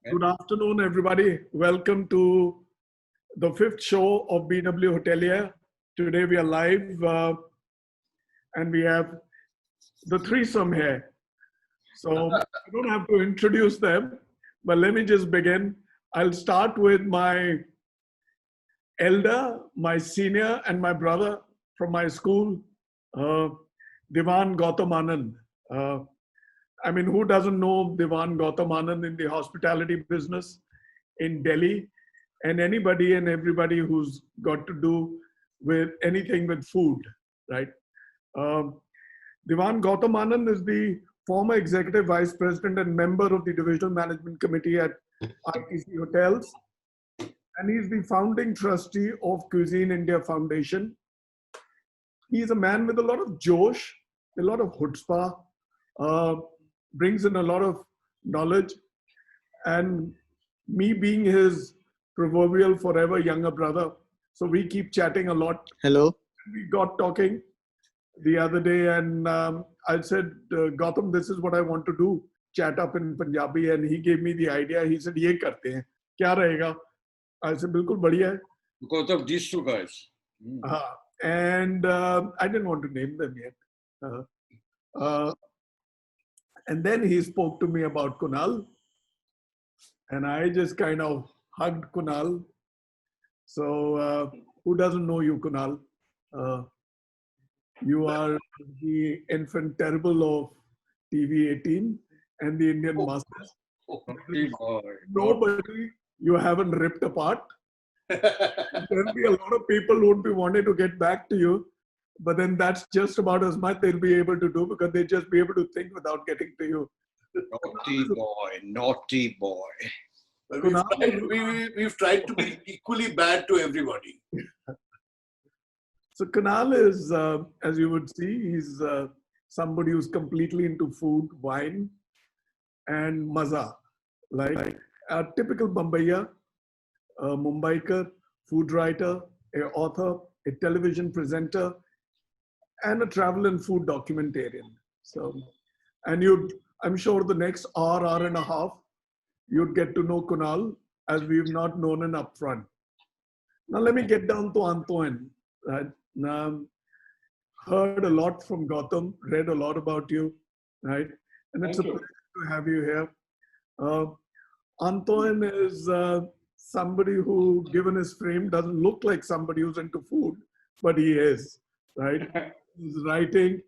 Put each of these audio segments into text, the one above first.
Good afternoon, everybody. Welcome to the fifth show of BW Hotelier. Today we are live and we have the threesome here. So I don't have to introduce them, but let me just begin. I'll start with my elder, my senior, and my brother from my school, Diwan Gautam Anand. I mean, who doesn't know Diwan Gautam Anand in the hospitality business in Delhi? And anybody and everybody who's got to do with anything with food, right? Diwan Gautam Anand is the former executive vice president and member of the divisional management committee at ITC Hotels. And he's the founding trustee of Cuisine India Foundation. He's a man with a lot of josh, a lot of chutzpah, brings in a lot of knowledge, and me being his proverbial forever younger brother, so we keep chatting a lot. Hello. We got talking the other day, and I said, Gautam, this is what I want to do, chat up in Punjabi, and he gave me the idea. He said, ye karte hain, kya rahega? I said, bilkul badhiya hai. Because of these two guys. And I didn't want to name them yet. And then he spoke to me about Kunal, and I just kind of hugged Kunal. So who doesn't know you, Kunal? You are the infant terrible of TV18 and the Indian Masters. Nobody you haven't ripped apart. There'll be a lot of people who would be wanting to get back to you, but then that's just about as much they'll be able to do, because they just be able to think without getting to you. Naughty boy. But we've tried to be equally bad to everybody. So Kunal is, as you would see, he's somebody who's completely into food, wine, and maza. Like a typical Bombaya, a Mumbaikar, food writer, an author, a television presenter, and a travel and food documentarian. So, and I'm sure the next hour and a half, you'd get to know Kunal as we've not known him up front. Now let me get down to Antoine. Right? Now, heard a lot from Gautam, read a lot about you, right? And it's a pleasure to have you here. Antoine is somebody who, given his frame, doesn't look like somebody who's into food, but he is, right? He's writing,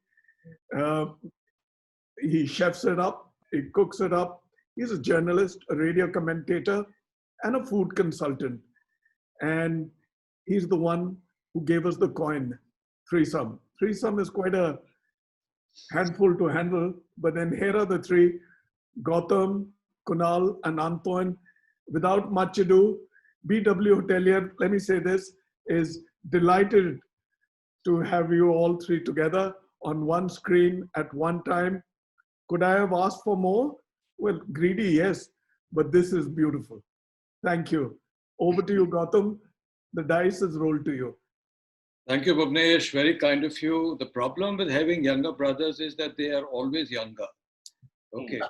he chefs it up, he cooks it up. He's a journalist, a radio commentator, and a food consultant. And he's the one who gave us the coin, threesome. Threesome is quite a handful to handle, but then here are the three, Gautam, Kunal, and Antoine. Without much ado, BW Hotelier, let me say this, is delighted to have you all three together on one screen at one time. Could I have asked for more? Well, greedy, yes, but this is beautiful. Thank you. Over to you, Gautam. The dice is rolled to you. Thank you, Bhuvnesh. Very kind of you. The problem with having younger brothers is that they are always younger. Okay.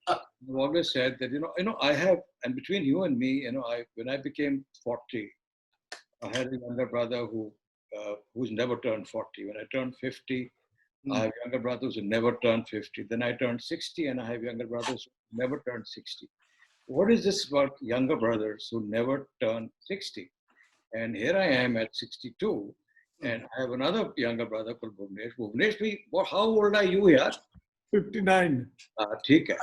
I've always said that, I have, and between you and me, when I became 40, I had a younger brother who's never turned 40. When I turned 50, I have younger brothers who never turned 50. Then I turned 60, and I have younger brothers who never turned 60. What is this about younger brothers who never turned 60? And here I am at 62, and I have another younger brother called Bhuvnesh. Bhuvnesh, how old are you here? 59. ठीक है.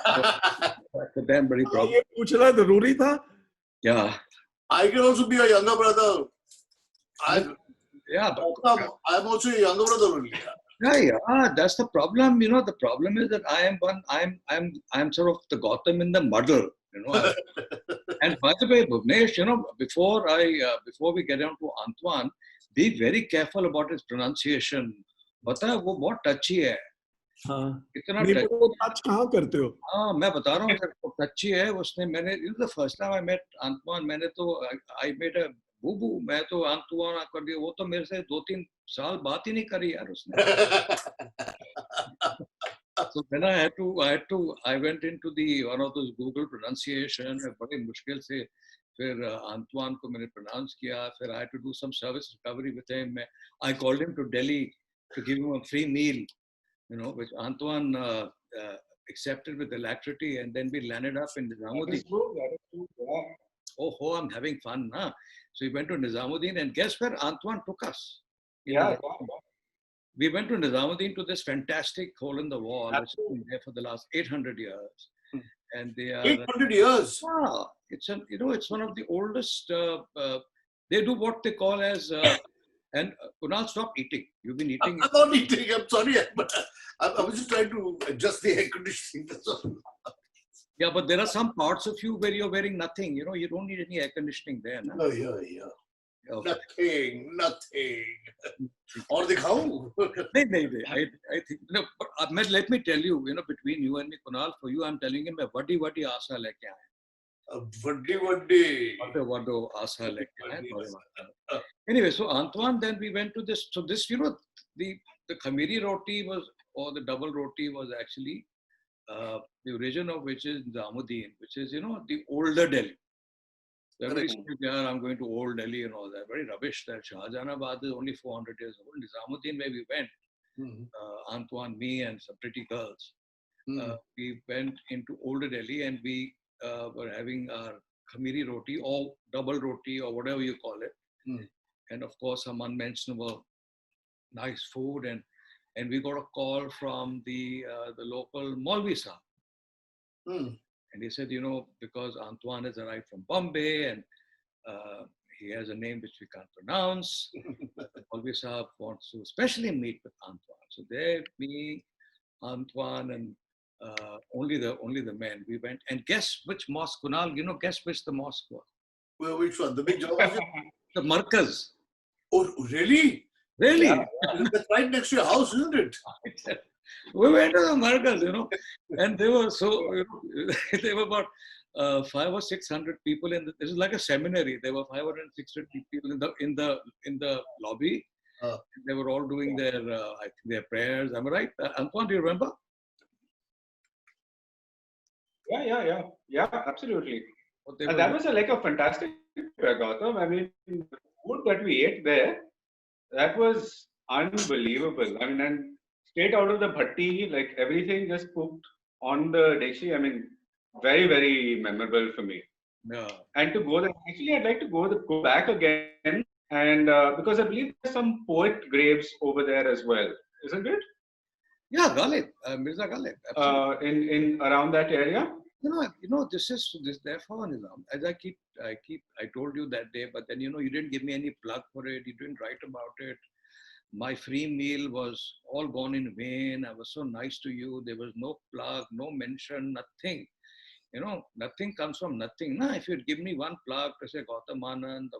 That's a damn big problem. ये पूछना जरूरी था? Yeah. I can also be a younger brother. Yeah, but I'm also a younger brother only. Yeah, that's the problem. The problem is that I'm sort of the Gautam in the muddle. And by the way, Bhuvnesh, before we get down to Antoine, be very careful about his pronunciation. पता है वो बहुत touchy है. कितना touch कहाँ करते हो? हाँ, मैं बता रहा हूँ वो touchy है. The first time I met Antoine, I made a boo-boo. मैं तो Antoine कर दिया. वो तो मेरे से 2-3 साल बात ही नहीं करी यार उसने. So then I went into one of those Google pronunciation. बड़े मुश्किल से फिर Antoine को मैंने pronounce किया. फिर I had to do some service recovery with him. I called him to Delhi to give him a free meal, which Antoine accepted with alacrity, and then we landed up in Nizamuddin. Oh, I'm having fun, huh? So we went to Nizamuddin, and guess where Antoine took us? We went to Nizamuddin, to this fantastic hole in the wall, which has been there for the last 800 years. And they are 800 years. Yeah, it's one of the oldest. They do what they call as and Kunal, stop eating. You've been eating. I'm not eating. I'm sorry, but I was just trying to adjust the air conditioning. That's all. Yeah, but there are some parts of you where you're wearing nothing. You don't need any air conditioning there. No? Yeah. Okay. Nothing. Or dikhao. No. I think but let me tell you, between you and me, Kunal, for you, I'm telling him, vadi asa leke aaye. Vadi asa leke aaye. Anyway, so Antoine, then we went to this. So this, the Khamiri roti or the double roti was actually the origin of which is Nizamuddin, which is, the older Delhi. So everybody says, yeah, I'm going to old Delhi and all that. Very rubbish that Shahjahanabad is only 400 years old. Nizamuddin, where we went, Antoine, me and some pretty girls, we went into older Delhi, and we were having our Khamiri roti or double roti or whatever you call it. And of course, some unmentionable nice food. And we got a call from the local Maulvi Sahib. And he said, because Antoine has arrived from Bombay and he has a name which we can't pronounce, Maulvi Sahib wants to especially meet with Antoine. So there, me, Antoine, and only the men, we went. And guess which mosque, Kunal, guess which the mosque was? Well, which one? The big Jama? The Markaz. Oh, really? Really? Yeah. That's right next to your house, isn't it? We went to the Markaz, and they were they were about 500 or 600 people this is like a seminary. There were 500 and 600 people in the lobby. They were all doing their prayers. Am I right? Antoine, do you remember? Yeah, absolutely. And that was like a fantastic Gautam. I mean, the food that we ate there, that was unbelievable. I mean, and straight out of the bhatti, like everything just cooked on the deshi. I mean, very, very memorable for me. Yeah. And to go there, actually, I'd like to go back again, and because I believe there's some poet graves over there as well, isn't it? Yeah, Ghalib, Mirza Ghalib. In around that area. This is therefore Nizam. As I told you that day, but then you didn't give me any plug for it. You didn't write about it. My free meal was all gone in vain. I was so nice to you. There was no plug, no mention, nothing. Nothing comes from nothing. Now, if you'd give me one plug to say Gautam Anand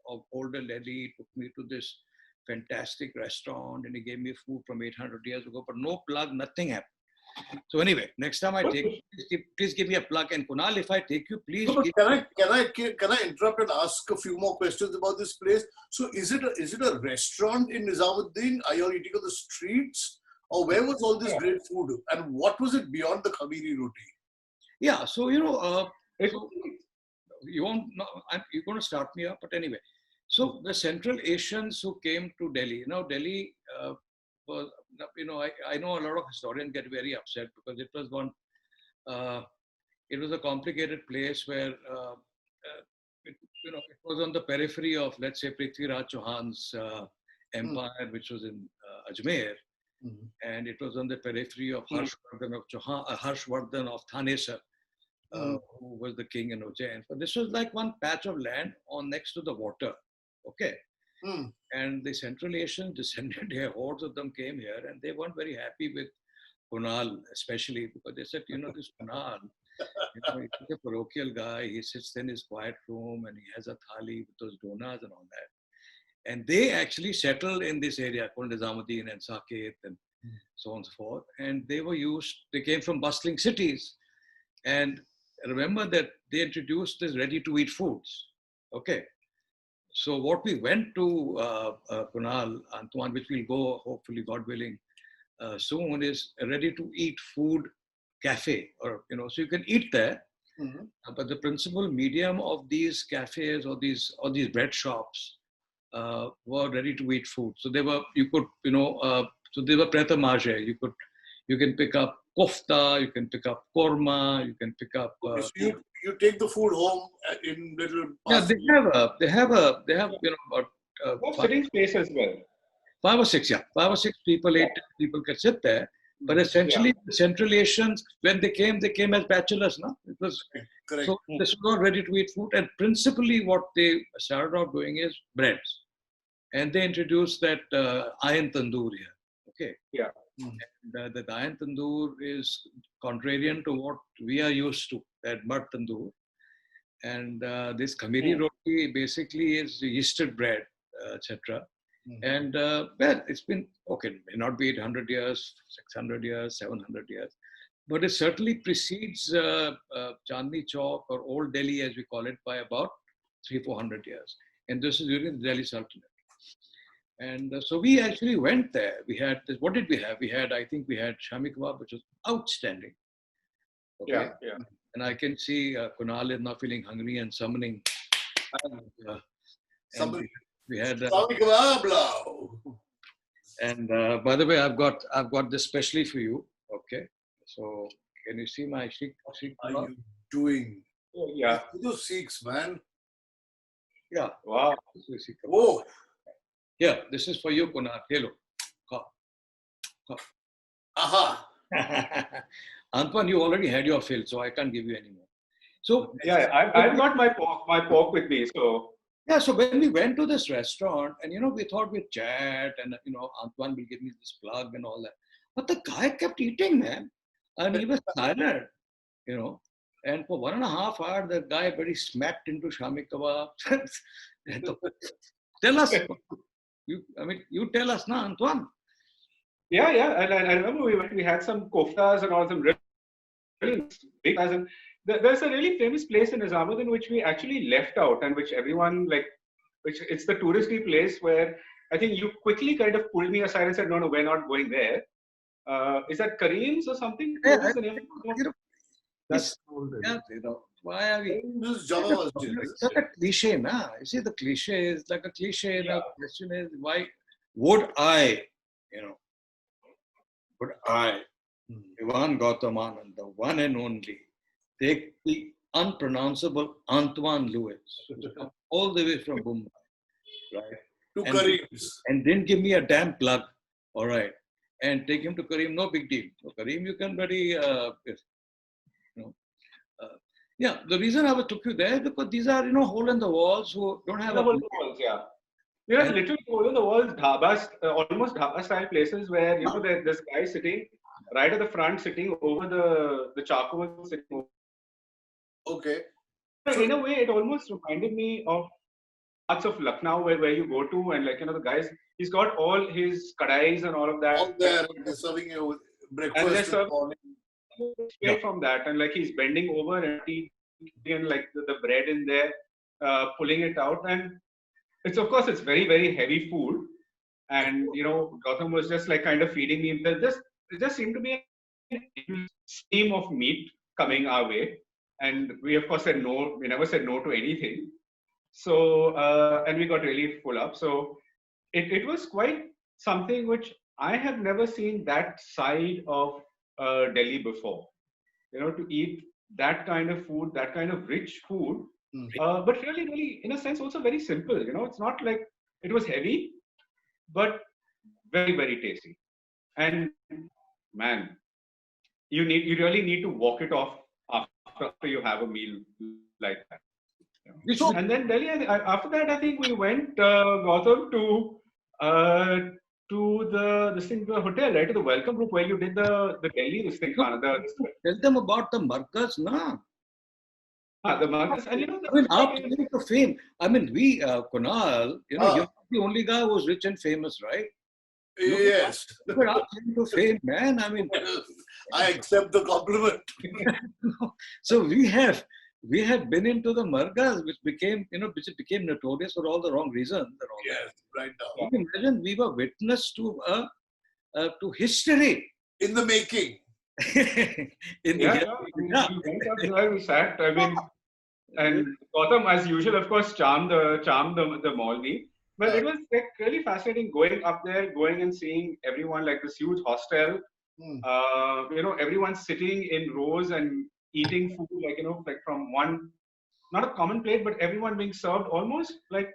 of older Delhi took me to this fantastic restaurant and he gave me food from 800 years ago, but no plug, nothing happened. So anyway, next time I take you, please give me a plug. And Kunal, if I take you, please. No, can I interrupt and ask a few more questions about this place? So is it a restaurant in Nizamuddin? Are you all eating on the streets? Or where was all this great food? And what was it beyond the Khamiri roti? Yeah, so you won't know, you're going to start me up, but anyway. So the Central Asians who came to Delhi, Delhi was, I know a lot of historians get very upset because it was it was a complicated place where, it was on the periphery of, let's say, Prithviraj Chauhan's empire, which was in Ajmer. And it was on the periphery of Harshvardhan of Thanesar, who was the king in Ujjain. So this was like one patch of land next to the water. Okay. And the Central Asians descended here, hordes of them came here, and they weren't very happy with Kunal, especially because they said, this Kunal, he's a parochial guy, he sits in his quiet room and he has a thali with those donas and all that. And they actually settled in this area called Nizamuddin and Saket and so on and so forth. And they came from bustling cities. And remember that they introduced this ready-to-eat foods. Okay. So what we went to, Kunal, Antoine, which we'll go, hopefully, God willing, soon is a ready-to-eat food cafe, or so you can eat there. Mhm. But the principal medium of these cafes or these bread shops were ready-to-eat food. So they were so they were prêt à manger. You can pick up kofta, you can pick up korma, you can pick up. Okay, so you take the food home in little Yeah, parcels. they have about What sitting space as well. 5 or 6, yeah, 5 or 6 people, 8 people can sit there. But essentially, the Central Asians, when they came as bachelors. No, it was Correct. so this was not ready-to-eat food, and principally what they started out doing is breads, and they introduced that iron tandoor here. Okay, Yeah. and the iron tandoor is contrarian to what we are used to, that mud tandoor, and this khamiri roti basically is yeasted bread, etc. And well, it's been okay. It may not be 800 years, 600 years, 700 years, but it certainly precedes Chandni Chowk or Old Delhi, as we call it, by about 300-400 years. And this is during the Delhi Sultanate. And so we actually went there. We had this. What did we have? I think we had Shami Kebab, which was outstanding. Okay. Yeah, yeah. And I can see Kunal is now feeling hungry and summoning. And Somebody. we had. Shami Kebab, bro. And by the way, I've got this specially for you. Okay, so can you see my Sikh What kebab? are you doing? Oh, yeah. Those Sikhs, man. Yeah. Wow. This is Sikh kebab. Whoa. Yeah, this is for you, Kunal. Hello. Aha. Antoine, you already had your fill, so I can't give you any more. So Yeah, I've got my pork with me. So yeah, so when we went to this restaurant, and we thought we'd chat, and Antoine will give me this plug and all that. But the guy kept eating, man, and he was silent, And for 1.5 hours, the guy very smacked into Shami Kebab. Tell us, you tell us, na, Antoine. yeah, and I remember we had some koftas and all, some really big guys. And there's a really famous place in Nizamuddin which we actually left out, and which everyone which it's the touristy place where I think you quickly kind of pulled me aside and said, no, we're not going there. Is that Kareem's or something? Yeah, What was the name? That's Old Delhi. Yeah, why are we? This is Java Masjid. It's like a cliche, na? You see, the cliche is like a cliche. The question is, why would I, Ivan Gautamanand, the one and only, take the unpronounceable Antoine Louis, who's come all the way from Mumbai, right? To Kareem's. And didn't give me a damn plug, all right? And take him to Kareem, no big deal. So Kareem, you can very, yeah, the reason I took you there is because these are, hole in the walls who don't have Hole in the walls, yeah. We have literally hole in the walls, dhabas, almost dhaba style places where there's this guy sitting right at the front, sitting over the charcoal, sitting over. Okay. So in a way, it almost reminded me of parts of Lucknow where you go to, and the guys, he's got all his kadais and all of that. All there, they're serving you with breakfast. And they're in the serving morning. straight from that, and he's bending over and eating the bread in there, pulling it out, and it's very, very heavy food. And Gautam was just kind of feeding me. It just seemed to be a stream of meat coming our way, and we of course said no. We never said no to anything. So and we got really full up. So it was quite something which I have never seen that side of Delhi before. To eat that kind of food, that kind of rich food, but really, really, in a sense, also very simple. It's not like it was heavy, but very, very tasty. And man, you really need to walk it off after you have a meal like that. And then Delhi, after that, I think we went, Gautam, to the hotel, right? To the welcome group where you did the Delhi this thing. Tell them about the markers, na? The markers, and our claim to fame. We, Kunal, you're the only guy who's rich and famous, right? Yes. But our claim to fame, man. I accept the compliment. So we have been into the margas, which became notorious for all the wrong reasons. Yes, right now. You can imagine we were witness to to history. In the making. In Yeah, the, yeah. I mean, we went up there, we sat. I mean, and Gautam, as usual, of course, charmed the Maulvi. But it was like really fascinating going up there, going and seeing everyone, like this huge hostel. Everyone sitting in rows and eating food, like like from one, not a common plate, but everyone being served almost like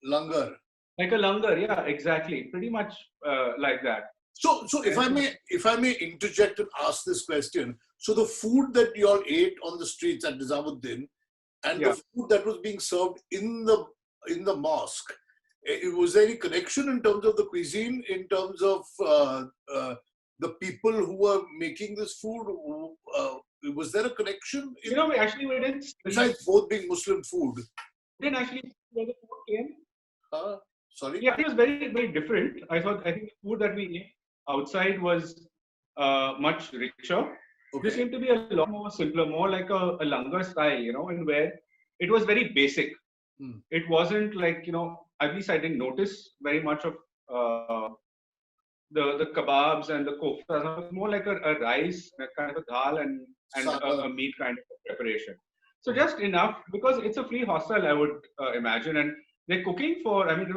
Langar. like a langar. Yeah, exactly. Pretty much like that. So if I may interject and ask this question. So the food that you all ate on the streets at Nizamuddin and the food that was being served in the mosque, was there any connection in terms of the cuisine, in terms of the people who were making this food? Was there a connection? We didn't. Besides both being Muslim food. We didn't actually see where the food came. Sorry? Yeah, it was very, very different. I think the food that we ate outside was much richer. Okay. This seemed to be a lot more simpler, more like a langar style, and where it was very basic. It wasn't like, at least I didn't notice very much of the kebabs and the koftas. It was more like a rice, a kind of a dal and a meat kind of preparation. So just enough, because it's a free hostel, I would imagine. And they're cooking for, I think it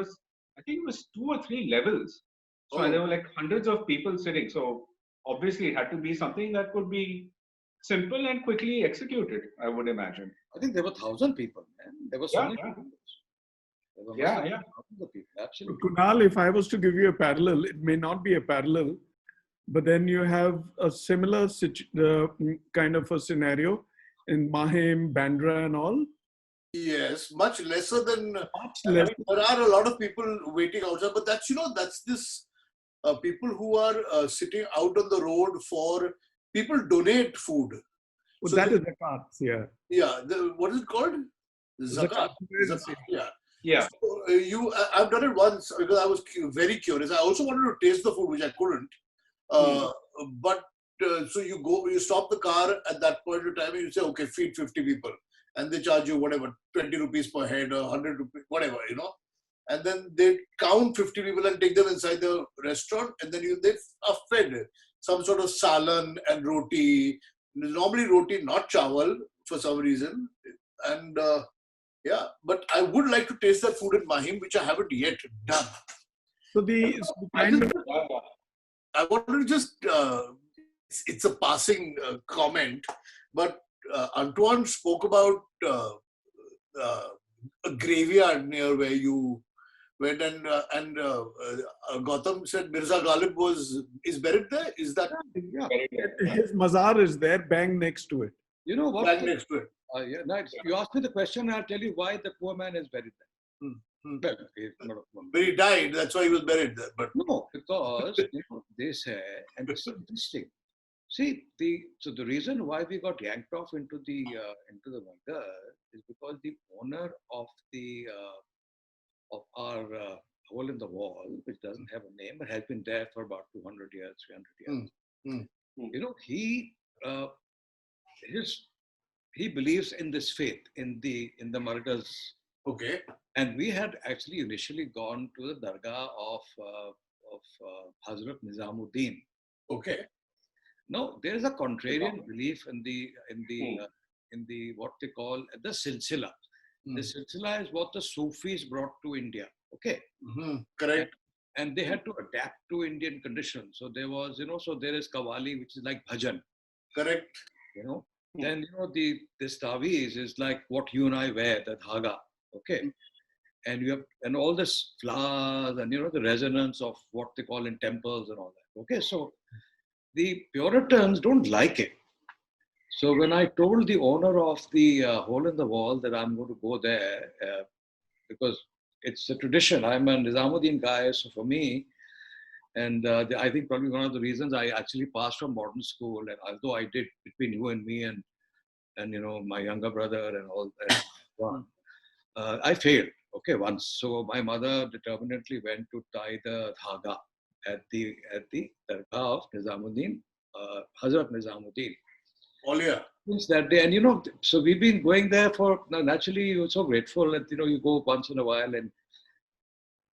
was 2 or 3 levels. So there were like hundreds of people sitting. So obviously it had to be something that could be simple and quickly executed, I would imagine. I think there were 1,000 people, man. There were so many people. There were thousands of people. Absolutely. Kunal, if I was to give you a parallel, it may not be a parallel, but then you have a similar kind of a scenario in Mahim, Bandra and all. Yes, much lesser than. Less. There are a lot of people waiting outside, but that's this people who are sitting out on the road for people donate food. Well, So that is zakat, yeah. Yeah, what is it called? Zakat. Yeah. Yeah. So, I've done it once because I was very curious. I also wanted to taste the food, which I couldn't. But so you stop the car at that point of time and you say, okay, feed 50 people. And they charge you whatever, 20 rupees per head or 100 rupees, whatever, And then they count 50 people and take them inside the restaurant. And then they are fed some sort of salan and roti. Normally roti, not chawal for some reason. And but I would like to taste that food in Mahim, which I haven't yet done. So I wanted to just, it's a passing comment, but Antoine spoke about a graveyard near where you went, and Gautam said Mirza Ghalib is buried there. Is that? Yeah. his mazar is there, bang next to it. You know what? Right next to it. You asked me the question, and I'll tell you why the poor man is buried there. Well, he's not a poor man. But he died, that's why he was buried there. But No, because they say, and it's interesting. See, the reason why we got yanked off into the Mangar is because the owner of our hole in the wall, which doesn't have a name, but has been there for about 200 years, 300 years. He believes in this faith, in the Marathas. okay. And we had actually initially gone to the Dargah of Hazrat Nizamuddin. Okay. Now there is a contrarian belief in the what they call the silsila. The silsila is what the Sufis brought to India. Okay. Correct. And they had to adapt to Indian conditions. So there was, so there is Qawwali, which is like bhajan. Correct. Then this taweez is like what you and I wear, the dhaga. Okay. And you have all this flowers and the resonance of what they call in temples and all that. Okay. So the Puritans don't like it. So when I told the owner of the hole in the wall that I'm going to go there, because it's a tradition, I'm a Nizamuddin guy, so for me, and I think probably one of the reasons I actually passed from modern school, and although I did between you and me and my younger brother and all that, I failed. Okay, once. So my mother determinedly went to tie the dhaga at the Dargah of Nizamuddin, Hazrat Nizamuddin. Since that day, and so we've been going there for. Naturally, you're so grateful that you go once in a while, and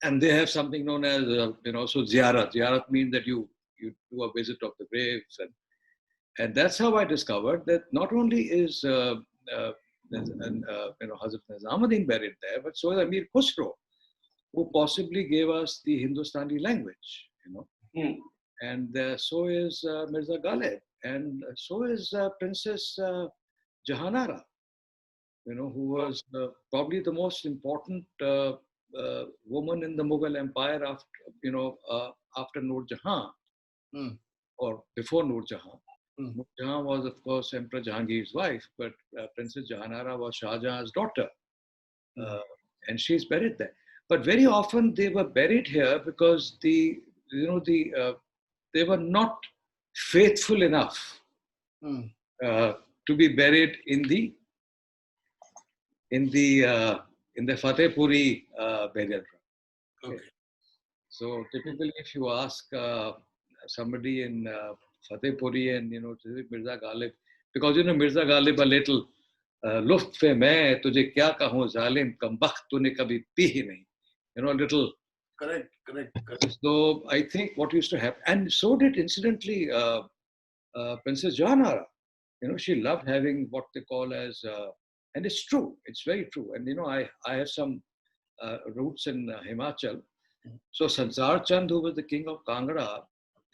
and they have something known as, so ziyarat. Ziyarat means that you do a visit of the graves. And that's how I discovered that not only is Hazrat Nizamuddin buried there, but so is Amir Khusro, who possibly gave us the Hindustani language, And so is Mirza Ghalib, and so is Princess Jahanara, who was probably the most important woman in the Mughal Empire after Nur Jahan, or before Nur Jahan. Nur Jahan was, of course, Emperor Jahangir's wife, but Princess Jahanara was Shah Jahan's daughter, and she's buried there. But very often they were buried here because they were not faithful enough to be buried in the Fatehpuri burial ground. Okay. So typically, if you ask somebody in Fatehpuri and Mirza Ghalib, because Mirza Ghalib a little luft fe main tujhe kya kahun zalim kambakht tune kabhi pi hi nahi, a little. Correct. So I think what used to happen, and so did incidentally Princess Jahanara. She loved having what they call as, and it's true, it's very true. And I have some roots in Himachal. So Sansar Chand, who was the king of Kangra,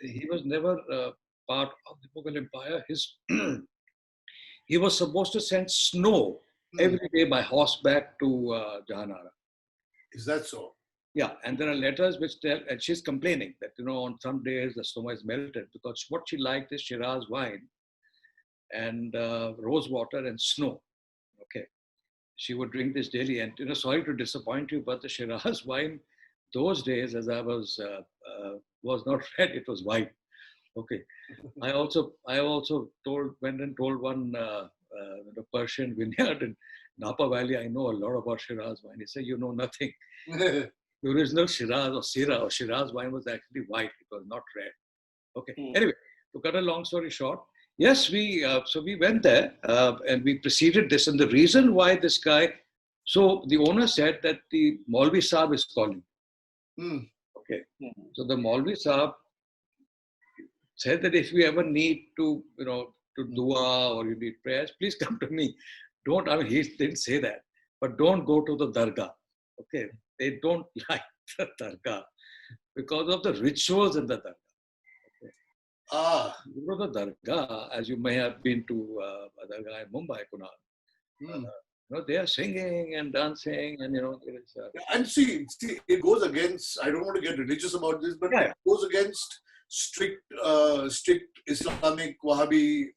he was never part of the Mughal Empire. He was supposed to send snow every day by horseback to Jahanara. Is that so? Yeah, and there are letters which tell, and she's complaining that, on some days the snow is melted because what she liked is Shiraz wine and rose water and snow. Okay. She would drink this daily, and, sorry to disappoint you, but the Shiraz wine those days, as I was not red, it was white. Okay. I also went and told one the Persian vineyard in Napa Valley, I know a lot about Shiraz wine. He said, you know nothing. The original Shiraz or Syrah or Shiraz wine was actually white. It was not red. Okay. Anyway, to cut a long story short, yes, we went there and we preceded this. And the reason why this guy, so the owner said that the Maulvi Saab is calling. Okay. So the Maulvi Saab said that if you ever need to, to dua or you need prayers, please come to me. He didn't say that, but don't go to the dargah. Okay. They don't like the dargah because of the rituals in the dargah. You know the dargah, as you may have been to a dargah in Mumbai, Kunal. They are singing and dancing, and and see, it goes against. I don't want to get religious about this, but it goes against strict Islamic Wahhabi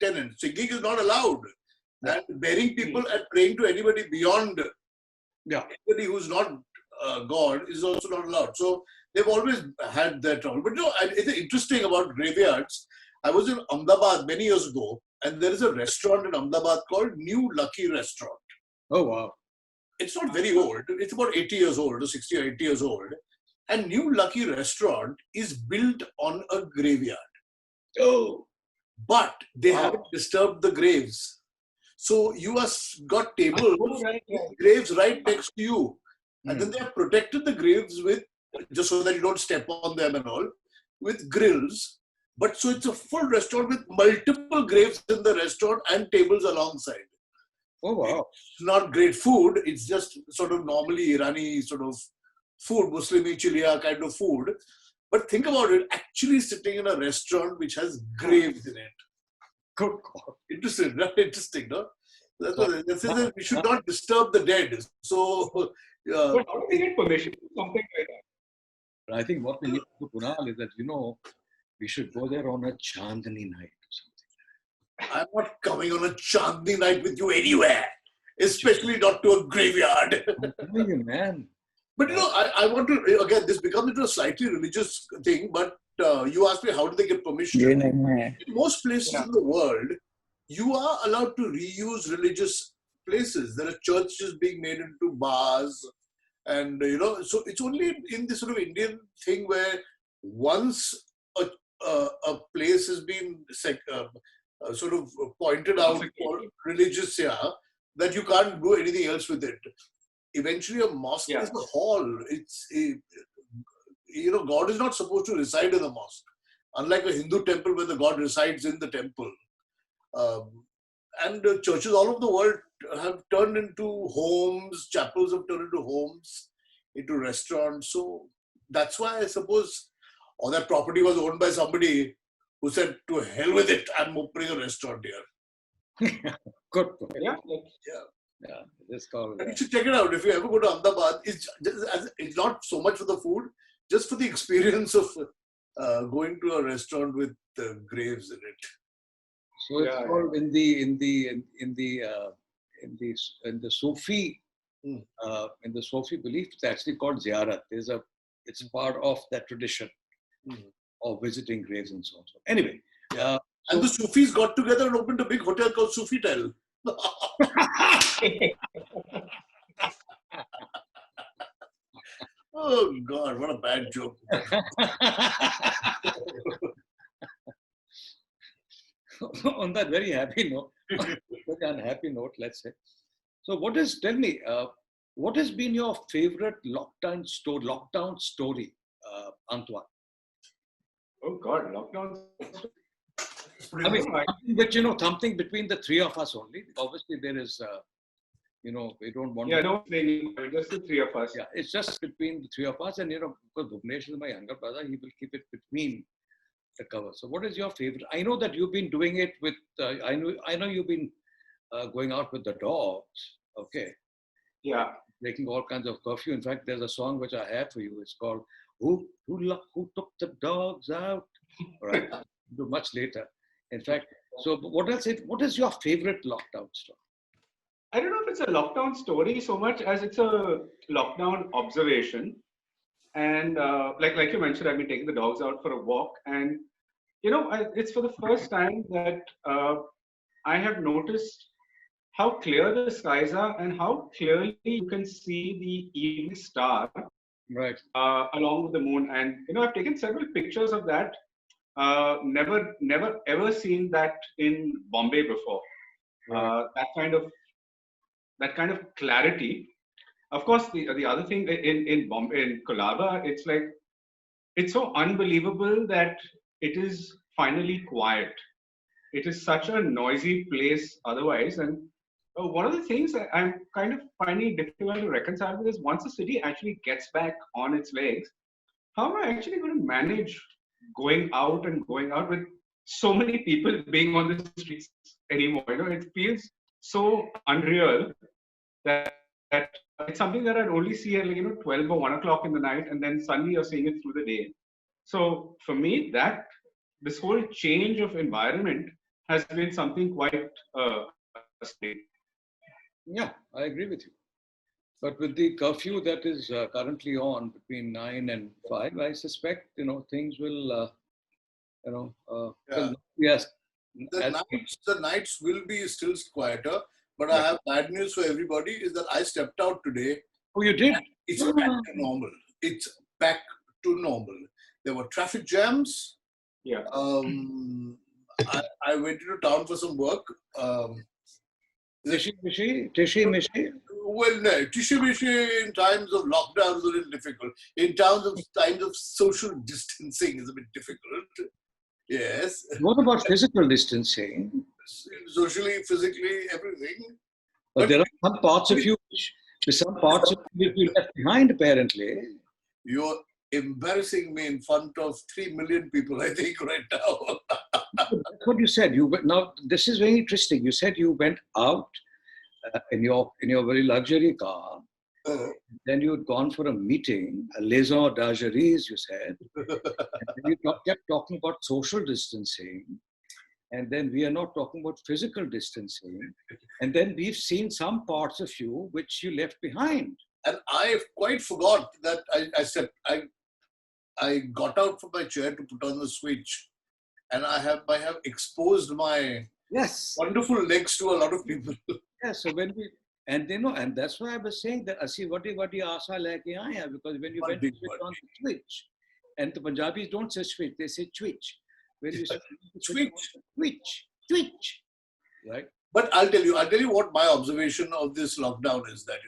tenets. Singing is not allowed, and burying people and praying to anybody beyond. Anybody who's not God is also not allowed. So they've always had that trouble. But it's interesting about graveyards. I was in Ahmedabad many years ago, and there is a restaurant in Ahmedabad called New Lucky Restaurant. Oh, wow. It's not very old. It's about 80 years old, or 60 or 80 years old. And New Lucky Restaurant is built on a graveyard. Oh. But they haven't disturbed the graves. So you have got tables with graves right next to you. And then they have protected the graves with, just so that you don't step on them and all, with grills. But so it's a full restaurant with multiple graves in the restaurant and tables alongside. Oh, wow. It's not great food. It's just sort of normally Irani sort of food, Muslimi Chilia kind of food. But think about it, actually sitting in a restaurant which has graves in it. Good God. Interesting, no? That's what they say. We should not disturb the dead. So, but how do we get permission for something like that? I think what we need to do, Kunal, is that, we should go there on a Chandni night or something. I'm not coming on a Chandni night with you anywhere, especially not to a graveyard. I'm telling you, man. But I want to, again, this becomes into a slightly religious thing, but you asked me how do they get permission. In most places in the world, you are allowed to reuse religious places. There are churches being made into bars, and so it's only in this sort of Indian thing where once a place has been sort of pointed out for religious, that you can't do anything else with it. eventually a mosque Yeah. is a hall. God is not supposed to reside in a mosque. Unlike a Hindu temple where the God resides in the temple. And churches all over the world have turned into homes, chapels have turned into homes, into restaurants. So that's why I suppose all that property was owned by somebody who said, to hell with it, I'm opening a restaurant here. Good point. Yeah. Yeah, it's called. And you should check it out. If you ever go to Ahmedabad, it's not so much for the food, just for the experience of going to a restaurant with graves in it. So it's called in the Sufi in the Sufi belief, it's actually called ziyarat. It's part of that tradition of visiting graves and so on. So anyway, and the Sufis got together and opened a big hotel called Sufitel. Oh God, what a bad joke. On that very happy note, very unhappy note, let's say. So tell me, what has been your favorite lockdown story, Antoine? Oh God, lockdown. I mean, something between the three of us only. Obviously, there is, we don't want. Yeah, no, just the three of us. Yeah, it's just between the three of us, and because Bhuvnesh is my younger brother, he will keep it between the cover. So, what is your favorite? I know that you've been doing it with. I know you've been going out with the dogs. Okay. Yeah. Breaking all kinds of curfew. In fact, there's a song which I have for you. It's called "Who Took the Dogs Out." All right. Much later. In fact, so what is your favorite lockdown story? I don't know if it's a lockdown story so much as it's a lockdown observation. And like you mentioned, I've been taking the dogs out for a walk, and it's for the first time that I have noticed how clear the skies are and how clearly you can see the evening star, right, along with the moon. And I've taken several pictures of that. Never ever seen that in Bombay before. Right. That kind of clarity. Of course, the other thing in Bombay, in Colaba, it's like it's so unbelievable that it is finally quiet. It is such a noisy place otherwise, and one of the things that I'm kind of finding difficult to reconcile with is once the city actually gets back on its legs, how am I actually going to manage going out with so many people being on the streets anymore? It feels so unreal that it's something that I'd only see at 12 or 1 o'clock in the night, and then suddenly you're seeing it through the day. So for me, this whole change of environment has been something quite strange. Yeah, I agree with you. But with the curfew that is currently on between 9 and 5, I suspect things will yes. The nights will be still quieter. But I have bad news for everybody is that I stepped out today. Oh, you did? It's back to normal. It's back to normal. There were traffic jams. Yeah. I went into town for some work. Tishi Mishi? Well, no, Tishi in times of lockdown is a little difficult. In times of social distancing is a bit difficult. Yes. What about physical distancing? Socially, physically, everything. But there are some parts of you which you left behind, apparently. You're embarrassing me in front of 3 million people, I think, right now. That's what you said. Now, this is very interesting. You said you went out in your very luxury car. Then you had gone for a meeting, a liaison d'argeries, you said. And then you kept talking about social distancing. And then we are not talking about physical distancing. And then we've seen some parts of you which you left behind. And I quite forgot that I got out from my chair to put on the switch. And I have exposed my wonderful legs to a lot of people. Yeah, so when we, and that's why I was saying that, Asi, vati aasa leke aaya, because when you went to switch on the switch, and the Punjabis don't say switch, they say twitch. When you say twitch, right? But I'll tell you what my observation of this lockdown is that,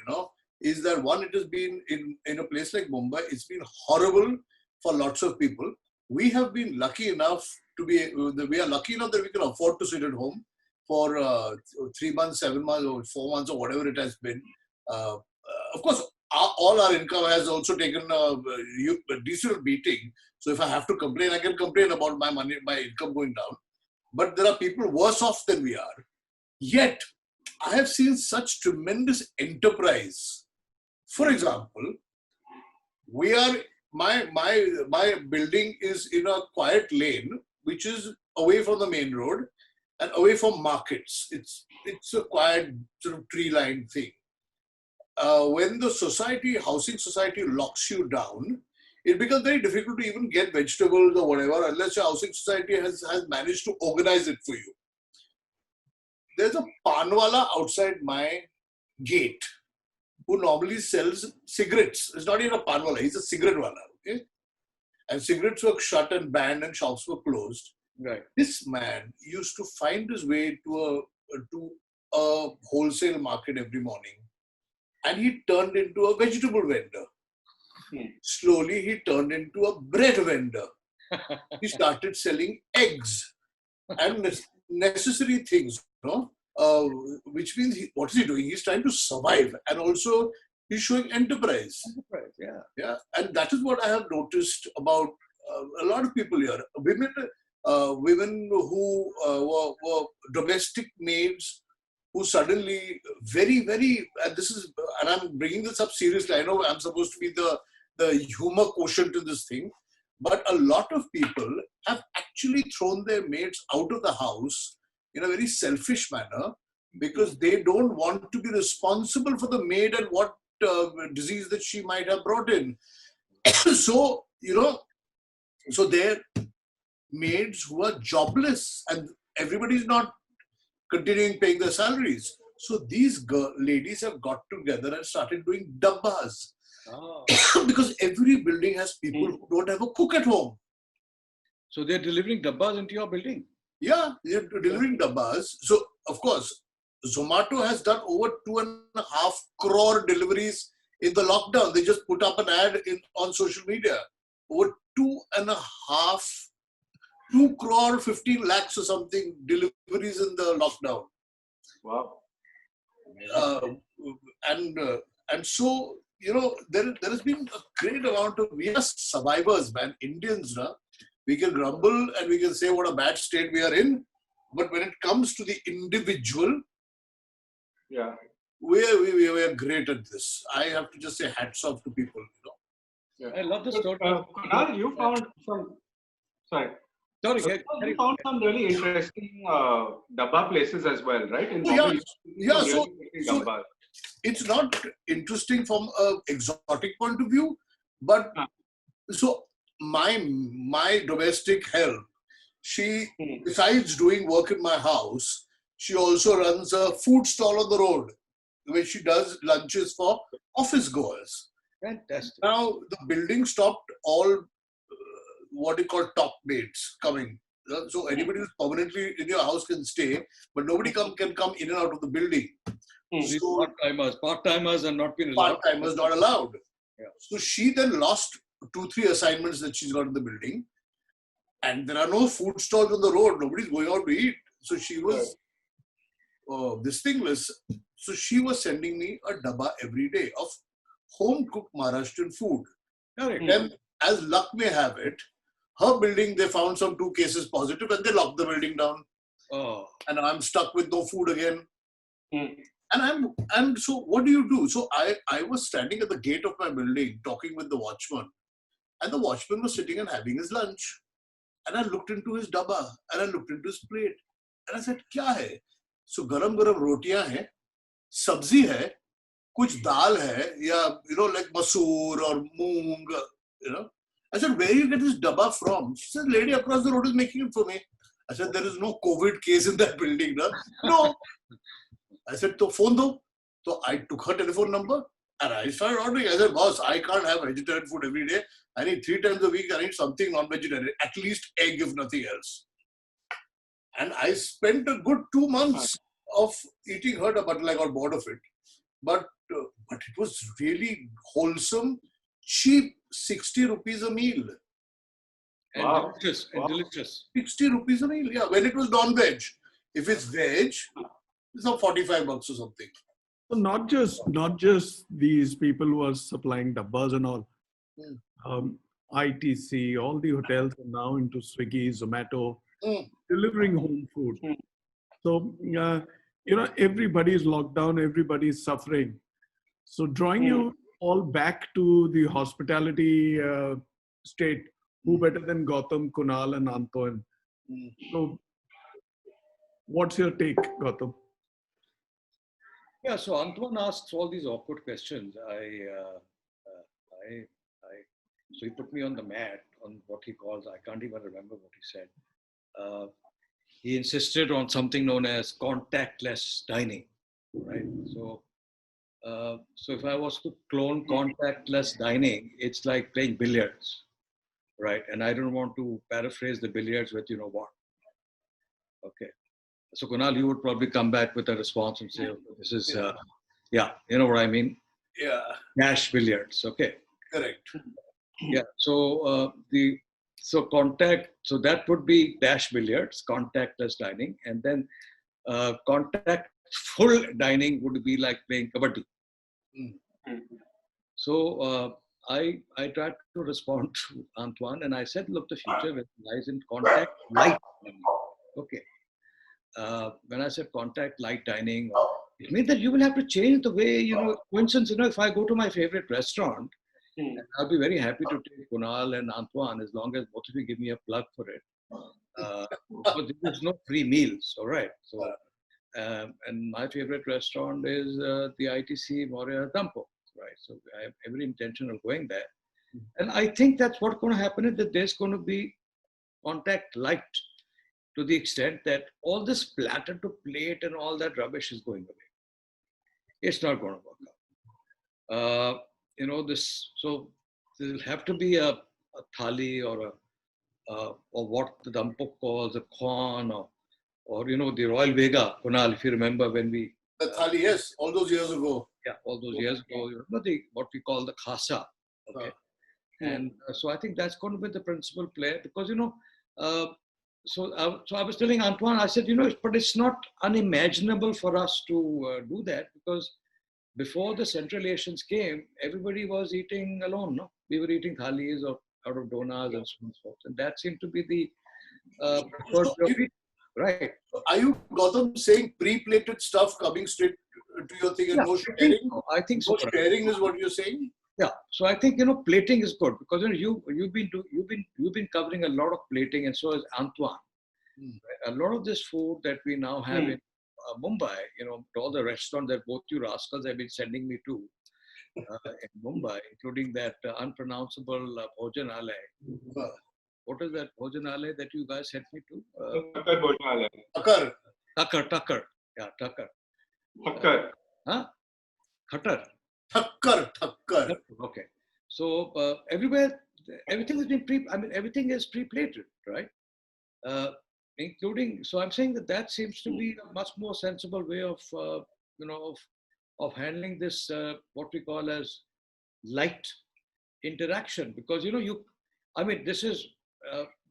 is that one, it has been in a place like Mumbai, it's been horrible for lots of people. We have been lucky enough we are lucky enough that we can afford to sit at home for 3 months, 7 months, or 4 months, or whatever it has been. Of course, all our income has also taken a decent beating. So if I have to complain, I can complain about my money, my income going down. But there are people worse off than we are. Yet, I have seen such tremendous enterprise. For example, my building is in a quiet lane, which is away from the main road and away from markets. It's a quiet sort of tree-lined thing. When the housing society locks you down, it becomes very difficult to even get vegetables or whatever unless your housing society has managed to organize it for you. There's a panwala outside my gate who normally sells cigarettes. It's not even a panwala, he's a cigarette wala. Okay? And cigarettes were shut and banned and shops were closed. Right. This man used to find his way to a wholesale market every morning, and he turned into a vegetable vendor. Slowly, he turned into a bread vendor. He started selling eggs and necessary things, which means what is he doing? He's trying to survive, and also he's showing enterprise. Yeah, and that is what I have noticed about a lot of people here. Women who were domestic maids, who suddenly and I'm bringing this up seriously. I know I'm supposed to be the humor quotient in this thing, but a lot of people have actually thrown their maids out of the house in a very selfish manner because they don't want to be responsible for the maid and what disease that she might have brought in. So they're maids who are jobless and everybody's not continuing paying their salaries. So these ladies have got together and started doing dabbas. Oh. Because every building has people who don't have a cook at home. So they're delivering dabbas into your building? Yeah, they're delivering dabbas. So, of course, Zomato has done over 2.5 crore deliveries in the lockdown. They just put up an ad on social media. Over 2 crore 15 lakhs or something deliveries in the lockdown. Wow. And so, there has been a great amount of, we are survivors, man. Indians, we can grumble and we can say what a bad state we are in. But when it comes to the individual, yeah, we are great at this. I have to just say hats off to people. Yeah. I love the story. Kunal, you found some. Sorry. You found some really interesting dabba places as well, right? So it's not interesting from an exotic point of view, but so my domestic help, she, besides doing work in my house, she also runs a food stall on the road where she does lunches for office goers. Fantastic. Now, the building stopped all what you call top mates coming. So anybody who's permanently in your house can stay, but nobody can come in and out of the building. So, part-timers are not being allowed. Part-timers not allowed. Yeah. So she then lost 2-3 assignments that she's got in the building, and there are no food stalls on the road. Nobody's going out to eat. So she was So she was sending me a dabba every day of home-cooked Maharashtrian food. And as luck may have it, her building, they found some 2 cases positive and they locked the building down. Oh. And I'm stuck with no food again. And so what do you do? So I was standing at the gate of my building talking with the watchman, and the watchman was sitting and having his lunch. And I looked into his dabba and I looked into his plate. And I said, "Kya hai?" So garam rotiyan hai, sabzi hai, kuch dal hai, ya, like masoor or moong, I said, "Where do you get this dabba from?" She said, "Lady across the road is making it for me." I said, "There is no COVID case in that building, no?" No. I said, "To phone do." So I took her telephone number and I started ordering. I said, "Boss, I can't have vegetarian food every day. I need 3 times a week. I need something non-vegetarian, at least egg, if nothing else." And I spent a good 2 months of eating her dabba until I got bored of it. But but it was really wholesome, cheap, 60 rupees a meal. And Wow. delicious, and Wow. delicious. 60 rupees a meal, yeah, when it was non-veg. If it's veg, it's not 45 bucks or something. So not just these people who are supplying dabbas and all. Mm. ITC, all the hotels are now into Swiggy, Zomato, Mm. delivering home food. Mm. So everybody is locked down, everybody is suffering. So drawing you all back to the hospitality state, who better than Gautam, Kunal, and Antoine? Mm. So, what's your take, Gautam? Yeah, so Antoine asks all these awkward questions. So he put me on the mat on what he calls, I can't even remember what he said. He insisted on something known as contactless dining, right? So if I was to clone contactless dining, it's like playing billiards, right? And I don't want to paraphrase the billiards with you know what. Okay. So Kunal, you would probably come back with a response and say, okay, this is, yeah, you know what I mean? Yeah, Dash billiards, okay. correct. Yeah, so so that would be dash billiards, contactless dining. And then contactful dining would be like playing kabaddi. Mm. So I tried to respond to Antoine and I said, look, the future lies in contact light dining. Okay. When I said contact light dining, it means that you will have to change the way, for instance, if I go to my favorite restaurant, I'll be very happy to take Kunal and Antoine as long as both of you give me a plug for it. But there's no free meals, all right? So, and my favorite restaurant is the ITC Moria Dampo, right? So I have every intention of going there. And I think that's what's going to happen is that there's going to be contact light to the extent that all this platter to plate and all that rubbish is going away. It's not going to work out. So there'll have to be a thali or what the Dampuk calls a corn or the Royal Vega, Kunal, if you remember when we... The thali, yes, all those years ago. Yeah, all those years ago, what we call the khasa. Okay. And so I think that's going to be the principal player because, so I was telling Antoine, I said, but it's not unimaginable for us to do that because before the Central Asians came, everybody was eating alone. No, we were eating thalis or out of donas and so on and so forth, and that seemed to be the preferred way of eating. Right. Are you, Gautam, saying pre-plated stuff coming straight to your thing and no sharing? I think so. No sharing is what you're saying? Yeah. So I think plating is good because you've been covering a lot of plating, and so has Antoine. Right? A lot of this food that we now have in Mumbai, all the restaurants that both you rascals have been sending me to in Mumbai, including that unpronounceable Bhojanalay. What is that Bhojanalay that you guys sent me to? Thakkar Bhojanalay. Tucker. Yeah, Tucker. Thakkar. Huh? Khattar. Thakkar. Okay. So everywhere, everything has been everything is pre-plated, right? Including, so I'm saying that seems to be a much more sensible way of, of handling this, what we call as light interaction. Because,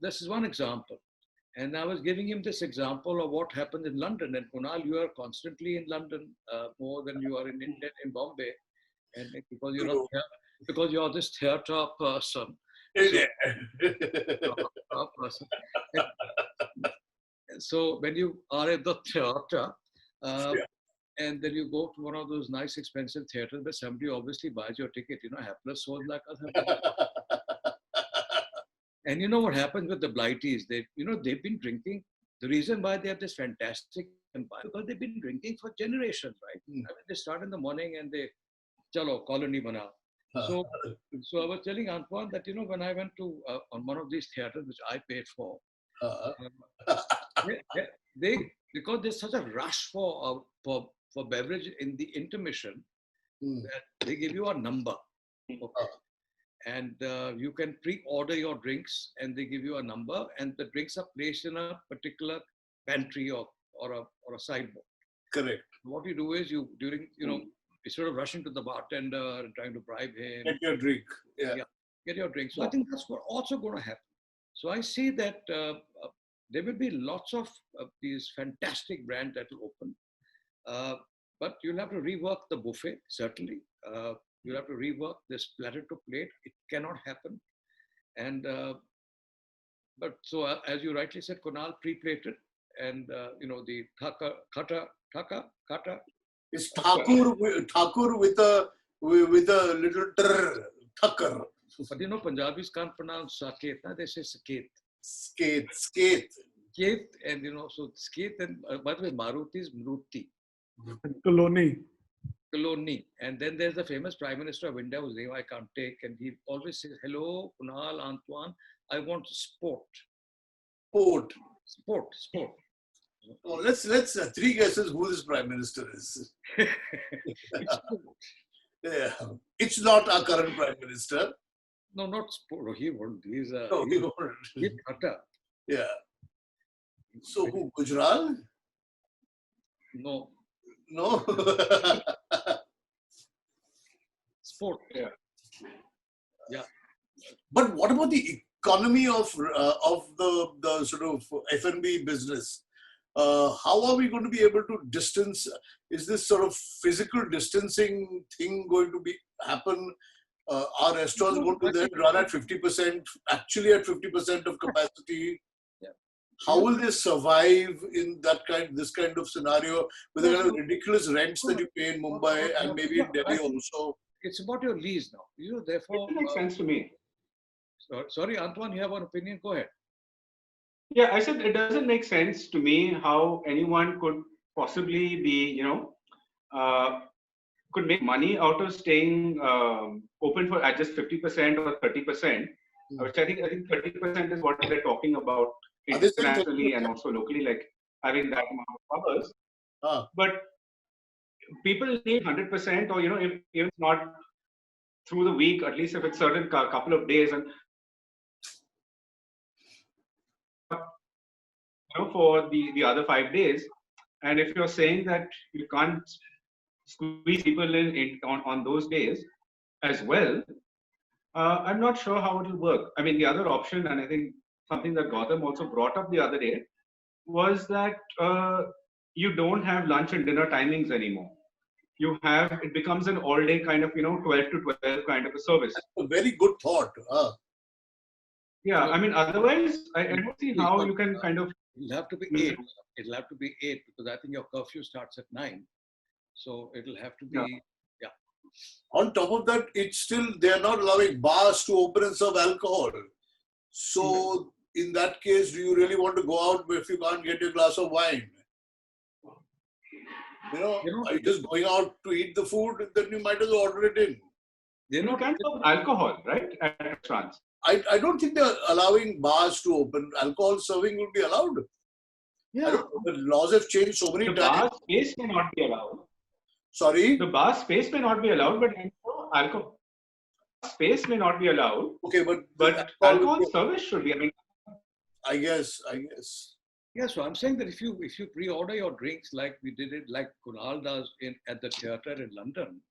this is one example. And I was giving him this example of what happened in London. And Kunal, you are constantly in London more than you are in Bombay. And because you're this theatre person. So when you are at the theatre, and then you go to one of those nice expensive theatres where somebody obviously buys your ticket, hapless souls like us. And you know what happens with the blighties? They've been drinking. The reason why they have this fantastic empire because they've been drinking for generations, right? They start in the morning and they, chalo, colony bana. So I was telling Antoine that, when I went to on one of these theaters, which I paid for, they because there's such a rush for beverage in the intermission, that they give you a number. Okay. And you can pre-order your drinks and they give you a number and the drinks are placed in a particular pantry or a sideboard. Correct. What you do is during instead of rushing to the bartender and trying to bribe him, Get your drink. Yeah. get your drink. So I think that's what also going to happen. So I see that there will be lots of these fantastic brands that will open. But you'll have to rework the buffet, certainly. You'll have to rework this platter to plate. It cannot happen. And but so as you rightly said, Kunal, pre-plated, and the kata. It's Thakur with a little Thakur. But Punjabis can't pronounce saket. They say saket. Skate. Skate, and so skate, and by the way, Maruti is Mruti. Colony. And then there's the famous Prime Minister of India whose name I can't take, and he always says, "Hello, Kunal, Antoine, I want sport." Sport. Oh, let's 3 guesses who this Prime Minister is. Yeah. It's not our current Prime Minister. No, not sport. He won't. He's He won't. he's Tata. Yeah. So who? Gujral? No, No. sport. Yeah. But what about the economy of the sort of F&B business? How are we going to be able to distance? Is this sort of physical distancing thing going to happen? Are restaurants going to then run at 50%, actually at 50% of capacity? Yeah. How will they survive in this kind of scenario with the kind of ridiculous rents that you pay in Mumbai and maybe in Delhi also? It's about your lease now. Therefore, It makes sense to me. Sorry, Antoine, you have an opinion? Go ahead. Yeah, I said it doesn't make sense to me how anyone could possibly be, could make money out of staying open for at just 50% or 30%, which I think 30% is what they're talking about internationally and also locally, like having that amount of hours. But people need 100%, or if it's not through the week, at least if it's certain couple of days, and for the other 5 days. And if you're saying that you can't squeeze people in on those days as well, I'm not sure how it will work. I mean, the other option, and I think something that Gautam also brought up the other day, was that you don't have lunch and dinner timings anymore. It becomes an all-day kind of 12 to 12 kind of a service. A very good thought. Yeah, I mean, otherwise, I don't see how you can kind of. It'll have to be 8. It'll have to be 8 because I think your curfew starts at 9. So it'll have to be, yeah. On top of that, they're not allowing bars to open and serve alcohol. So in that case, do you really want to go out if you can't get your glass of wine? Are you just going out to eat the food? Then you might as well order it in. You can't serve alcohol, right, at restaurants. I don't think they're allowing bars to open. Alcohol serving will be allowed. Yeah. The laws have changed so many The times. bar space may not be allowed. Sorry? The bar space may not be allowed, but alcohol space may not be allowed. Okay, but alcohol service should be. I mean, I guess. Yeah, so I'm saying that if you pre-order your drinks like we did it, like Kunal does at the theatre in London,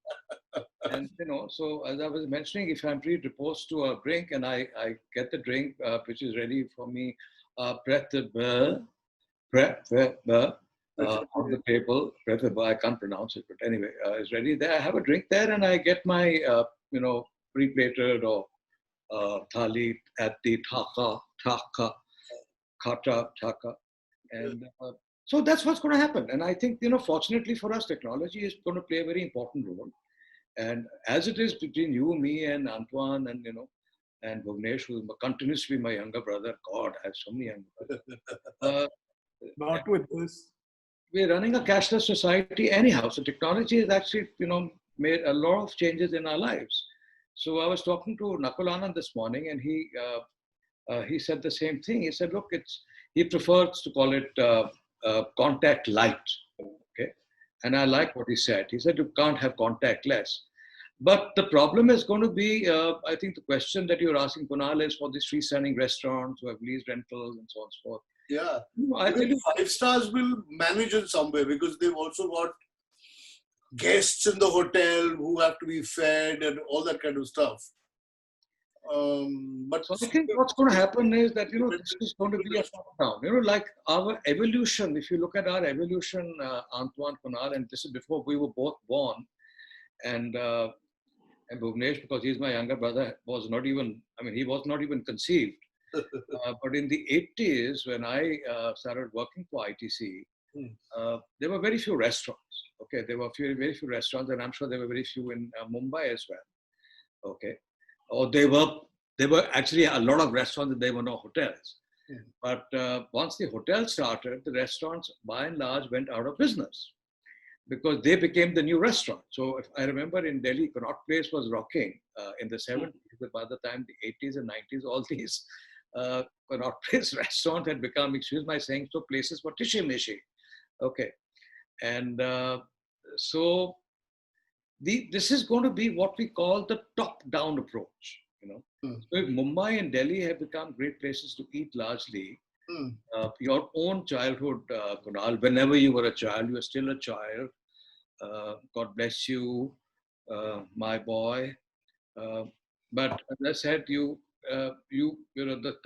and so as I was mentioning, if I'm predisposed to a drink and I get the drink which is ready for me, prep on the table. I can't pronounce it, but anyway, it's ready there. I have a drink there, and I get my pre-plated or thali at the kata. And so that's what's going to happen. And I think, fortunately for us, technology is going to play a very important role. And as it is between you, me, and Antoine, and and Bhuvnesh, who continues to be my younger brother. God, I have so many younger brothers. Not with this. We're running a cashless society anyhow. So technology has actually, made a lot of changes in our lives. So I was talking to Nakul Anand this morning, and he said the same thing. He said, look, he prefers to call it contact light. Okay, and I like what he said. He said you can't have contactless. But the problem is going to be, I think the question that you're asking, Kunal, is for these freestanding restaurants who have leased rentals and so on and so forth. Yeah. I think 5 stars will manage in some way because they've also got guests in the hotel who have to be fed and all that kind of stuff. But So I think what's going to happen is that, this is going to be a top-down. Like our evolution, if you look at our evolution, Antoine, Kunal, and this is before we were both born, and Bhuvnesh, because he's my younger brother, was not even, he was not even conceived. But in the 80s, when I started working for ITC, there were very few restaurants. Okay, there were very few restaurants, and I'm sure there were very few in Mumbai as well. Okay, or there were actually a lot of restaurants, and there were no hotels. But once the hotels started, the restaurants by and large went out of business because they became the new restaurant. So if I remember in Delhi, Connaught Place was rocking in the 70s, but by the time the 80s and 90s, all these Connaught Place restaurants had become, excuse my saying, so places for tishy-mishy. Okay. And so this is going to be what we call the top-down approach. So if Mumbai and Delhi have become great places to eat largely, your own childhood, Kunal, whenever you were a child, you were still a child. God bless you, my boy. But as I said, the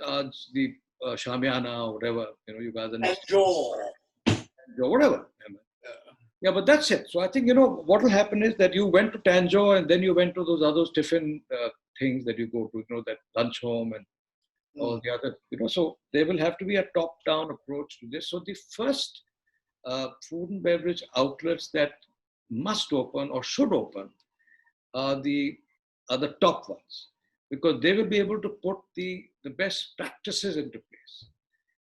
Taj, the Shamiana, whatever, you guys are whatever. Yeah, but that's it. So I think, what will happen is that you went to Tanjo and then you went to those other tiffin things that you go to, that lunch home and all the other, so there will have to be a top-down approach to this. So the first food and beverage outlets that must open or should open are the top ones, because they will be able to put the best practices into place.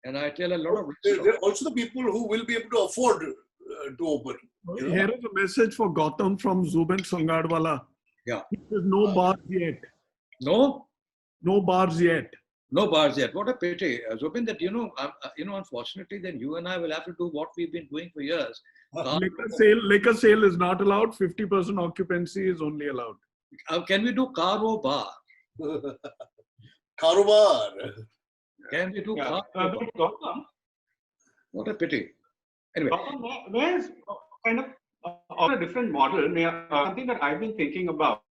And I tell a lot of restaurants. There are also the people who will be able to afford to open. Here is a message for Gautam from Zubin Sangadwala. Yeah. There's no bars yet. No? No bars yet. No bars yet. What a pity, Zubin, that, unfortunately, then you and I will have to do what we've been doing for years. Liquor sale is not allowed. 50% occupancy is only allowed. Can we do karo bar? Karobar. Can we do karo bar? What a pity. Anyway. There's kind of a different model, something that I've been thinking about.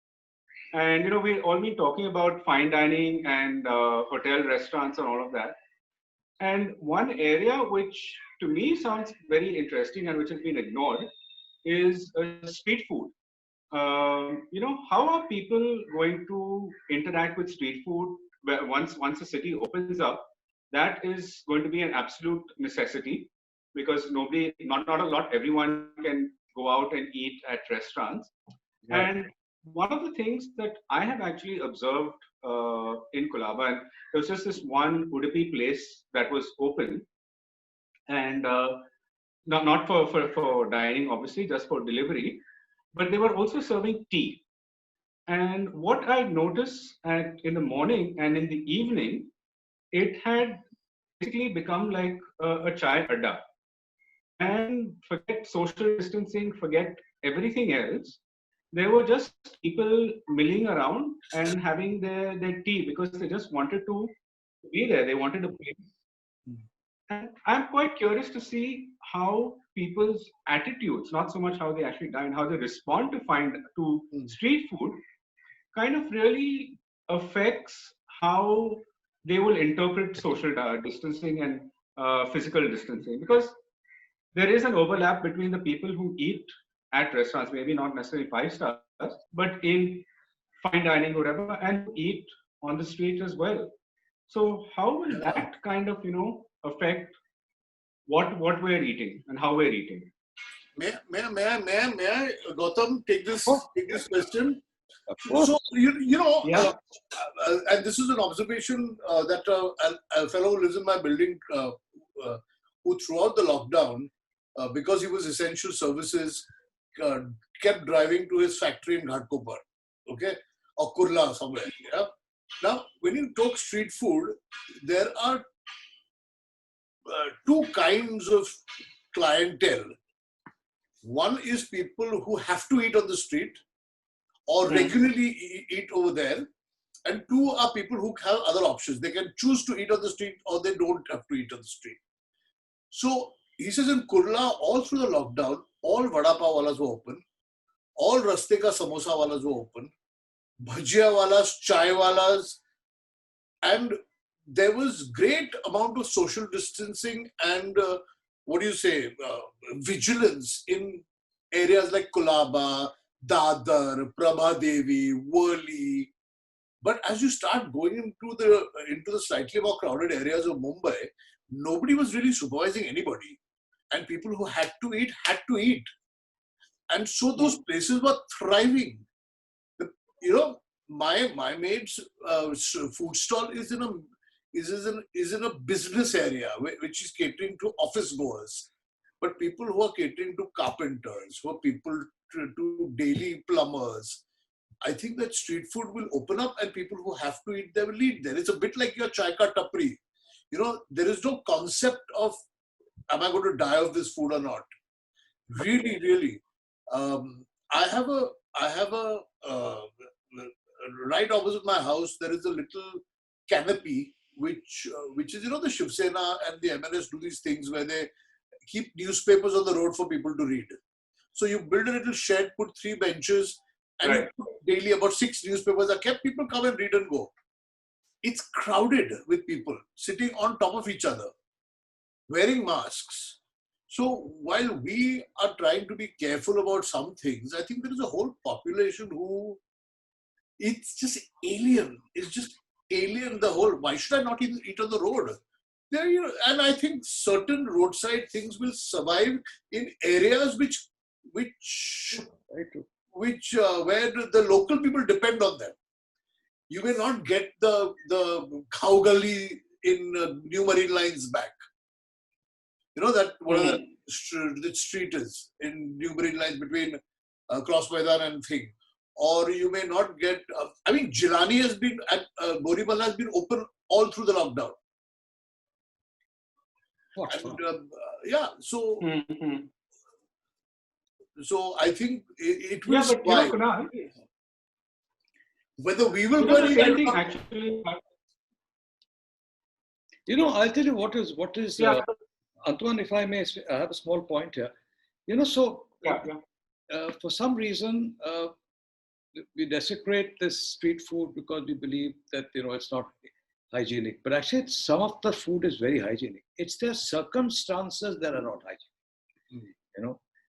And, we've all been talking about fine dining and hotel restaurants and all of that. And one area which to me sounds very interesting and which has been ignored is street food. How are people going to interact with street food once a city opens up? That is going to be an absolute necessity, because everyone can go out and eat at restaurants. Right. And one of the things that I have actually observed in Colaba, and there was just this one Udupi place that was open, and not for dining, obviously, just for delivery, but they were also serving tea. And what I noticed in the morning and in the evening, it had basically become like a chai adda. And forget social distancing, forget everything else. There were just people milling around and having their tea because they just wanted to be there. They wanted a place. And I'm quite curious to see how people's attitudes, not so much how they actually dine, how they respond to street food, kind of really affects how they will interpret social distancing and physical distancing. Because there is an overlap between the people who eat at restaurants, maybe not necessarily 5 stars, but in fine dining or whatever, and eat on the street as well. So how will that kind of, affect what we're eating and how we're eating? May I, Gautam, take this question? So, and this is an observation that a fellow who lives in my building, who throughout the lockdown, because he was essential services, kept driving to his factory in Ghatkopar, okay, or Kurla somewhere. Yeah. Now, when you talk street food, there are two kinds of clientele. One is people who have to eat on the street or regularly eat over there, and two are people who have other options. They can choose to eat on the street or they don't have to eat on the street. So he says in Kurla, all through the lockdown, all vada pav walas were open. all raste ka samosa walas were open, bhajia walas, chai walas, and there was great amount of social distancing and vigilance in areas like Kolaba, Dadar, Prabhadevi, Worli. But as you start going into the slightly more crowded areas of Mumbai, nobody was really supervising anybody, and people who had to eat, and so those places were thriving. My maid's food stall is in a business area which is catering to office goers, but people who are catering to carpenters, who are people to daily plumbers. I think that street food will open up, and people who have to eat, they will eat there. It's a bit like your chai ka tapri. There is no concept of, am I going to die of this food or not? Really, really. I have a right opposite my house, there is a little canopy, which is, the Shiv Sena and the MNS do these things where they keep newspapers on the road for people to read. So you build a little shed, put 3 benches, and Right. daily about 6 newspapers are kept. People come and read and go. It's crowded with people sitting on top of each other, wearing masks. So while we are trying to be careful about some things, I think there is a whole population who, it's just alien. It's just alien. Why should I not eat on the road? And I think certain roadside things will survive in areas where the local people depend on them. You may not get the cow gully in New Marine Lines back. That whatever the street is in New Marine Lines between Cross Maidan and thing. Or you may not get. Jilani has been at Borivali has been open all through the lockdown. So I think it will survive. Kunal, Whether we will the same thing actually. I'll tell you what is Yeah. Antoine, if I may, I have a small point here. For some reason, we desecrate this street food because we believe that, it's not hygienic. But actually, some of the food is very hygienic. It's the circumstances that are not hygienic.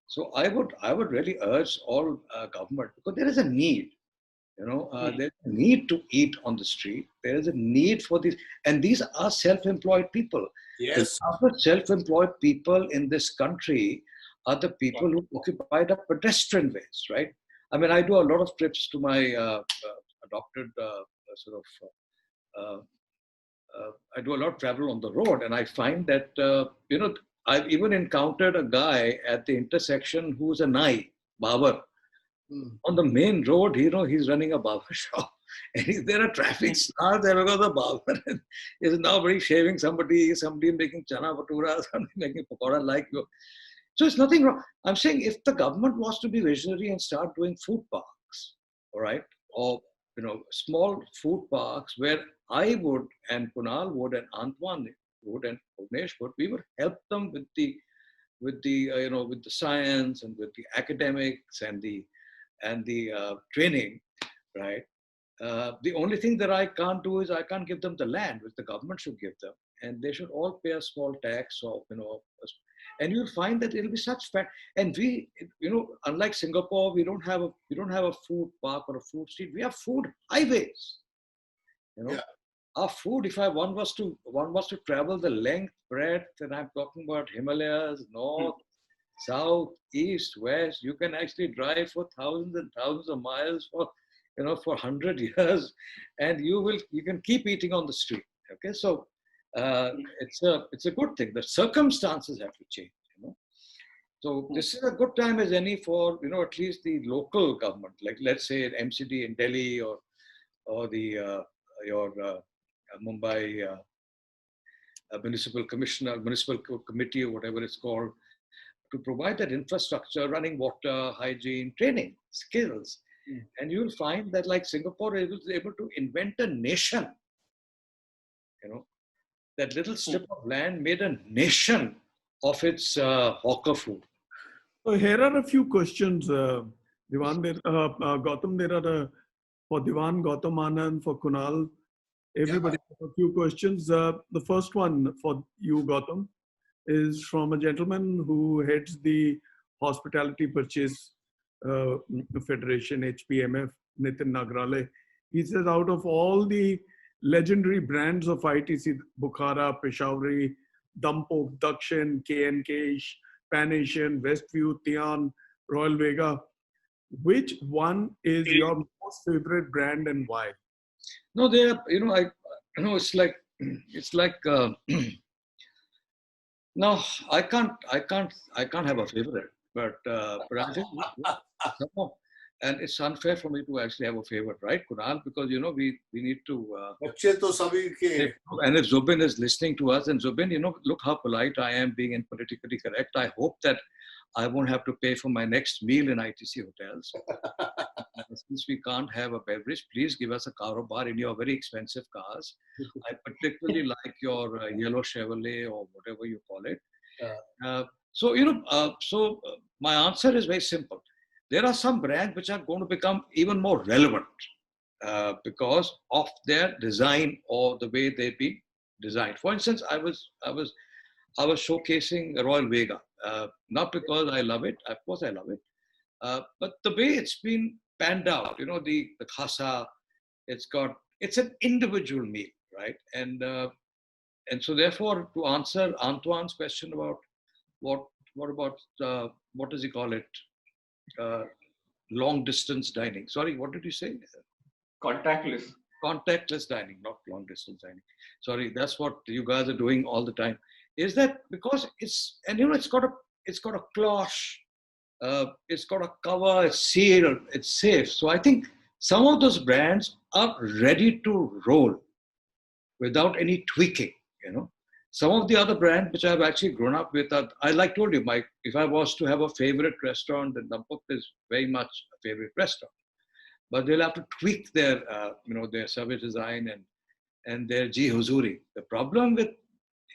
So I would really urge all government, because there is a need. There's a need to eat on the street. There is a need for these, and these are self-employed people. Yes. The other self-employed people in this country are the people who occupy the pedestrian ways, right? I do a lot of trips to my adopted I do a lot of travel on the road, and I find that, I've even encountered a guy at the intersection who's a Nai, barber. On the main road, he's running a barber shop. And there are traffic stars there because the barber is now shaving somebody making chana bhatura, somebody making pakora like you. So it's nothing wrong. I'm saying if the government was to be visionary and start doing food parks, all right, or small food parks where I would, and Kunal would, and Antoine would, and Bhuvnesh would, we would help them with the science and with the academics and the training, right? The only thing that I can't do is I can't give them the land, which the government should give them, and they should all pay a small tax of, and you'll find that it'll be such fat. And we, unlike Singapore, we don't have a food park or a food street. We have food highways. Our food, if one was to travel the length, breadth, and I'm talking about Himalayas, north, south, east, west, you can actually drive for thousands and thousands of miles for 100 years, and you can keep eating on the street. Okay, so it's a good thing. The circumstances have to change. So this is a good time as any for at least the local government, like let's say an MCD in Delhi or the your Mumbai municipal committee or whatever it's called, to provide that infrastructure, running water, hygiene, training, skills. And you'll find that like Singapore is able to invent a nation. That little strip of land made a nation of its hawker food. So here are a few questions Diwan, Gautam, there are for Diwan, Gautam Anand, for Kunal, everybody have a few questions. The first one for you, Gautam, is from a gentleman who heads the Hospitality Purchase Federation, HPMF, Nitin Nagrale. He says, out of all the legendary brands of ITC, Bukhara, Peshawari, Dampok, Dakshin, KNK, Pan Asian, Westview, Tian, Royal Vega, which one is your most favorite brand and why? No, they are, it's like, no, I can't have a favorite, but I think, and it's unfair for me to actually have a favorite, right, Kunal? Because, we need to, and if Zubin is listening to us, and Zubin, look how polite I am being in politically correct. I hope that I won't have to pay for my next meal in ITC hotels. Since we can't have a beverage, please give us a karobar in your very expensive cars. I particularly like your yellow Chevrolet or whatever you call it. So my answer is very simple. There are some brands which are going to become even more relevant because of their design or the way they've been designed. For instance, I was showcasing Royal Vega, not because I love it. Of course, I love it. But the way it's been panned out, the khasa, it's an individual meal, right? And so therefore, to answer Antoine's question about what does he call it? Long distance dining. Sorry, what did you say? Contactless. Contactless dining, not long distance dining. Sorry, that's what you guys are doing all the time. Is that because it's got a cloche. It's got a cover, it's sealed, it's safe. So I think some of those brands are ready to roll without any tweaking, Some of the other brands which I've actually grown up with are, told you, if I was to have a favorite restaurant, then Dampok is very much a favorite restaurant. But they'll have to tweak their, their service design and their Huzuri. The problem with,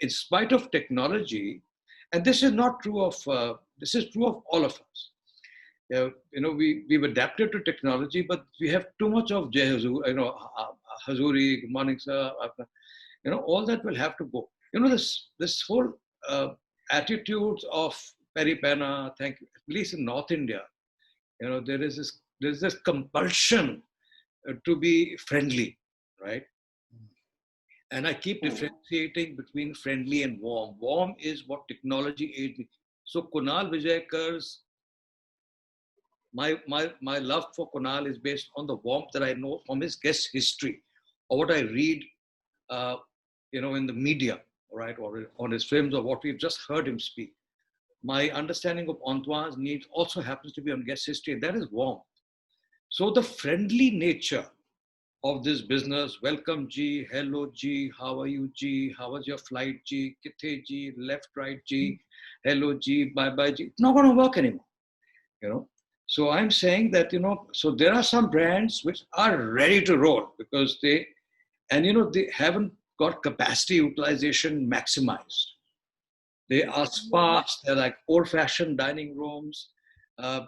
in spite of technology, and this is not true of, this is true of all of us. We've adapted to technology, but we have too much of Huzuri, Hazuri, good morning, sir. All that will have to go. This whole attitude of peri pena, thank you, at least in North India, there is this compulsion to be friendly, right? And I keep differentiating between friendly and warm. Warm is what technology aids me. So Kunal Vijaykar's, my love for Kunal is based on the warmth that I know from his guest history, or what I read, in the media, right, or on his films, or what we've just heard him speak. My understanding of Antoine's needs also happens to be on guest history, and that is warmth. So the friendly nature of this business, welcome G, hello G, how are you G, how was your flight G, kithe G, left, right G, hello G, bye G, it's not going to work anymore, So I'm saying that, so there are some brands which are ready to roll because they haven't got capacity utilization maximized. They are sparse, they're like old-fashioned dining rooms.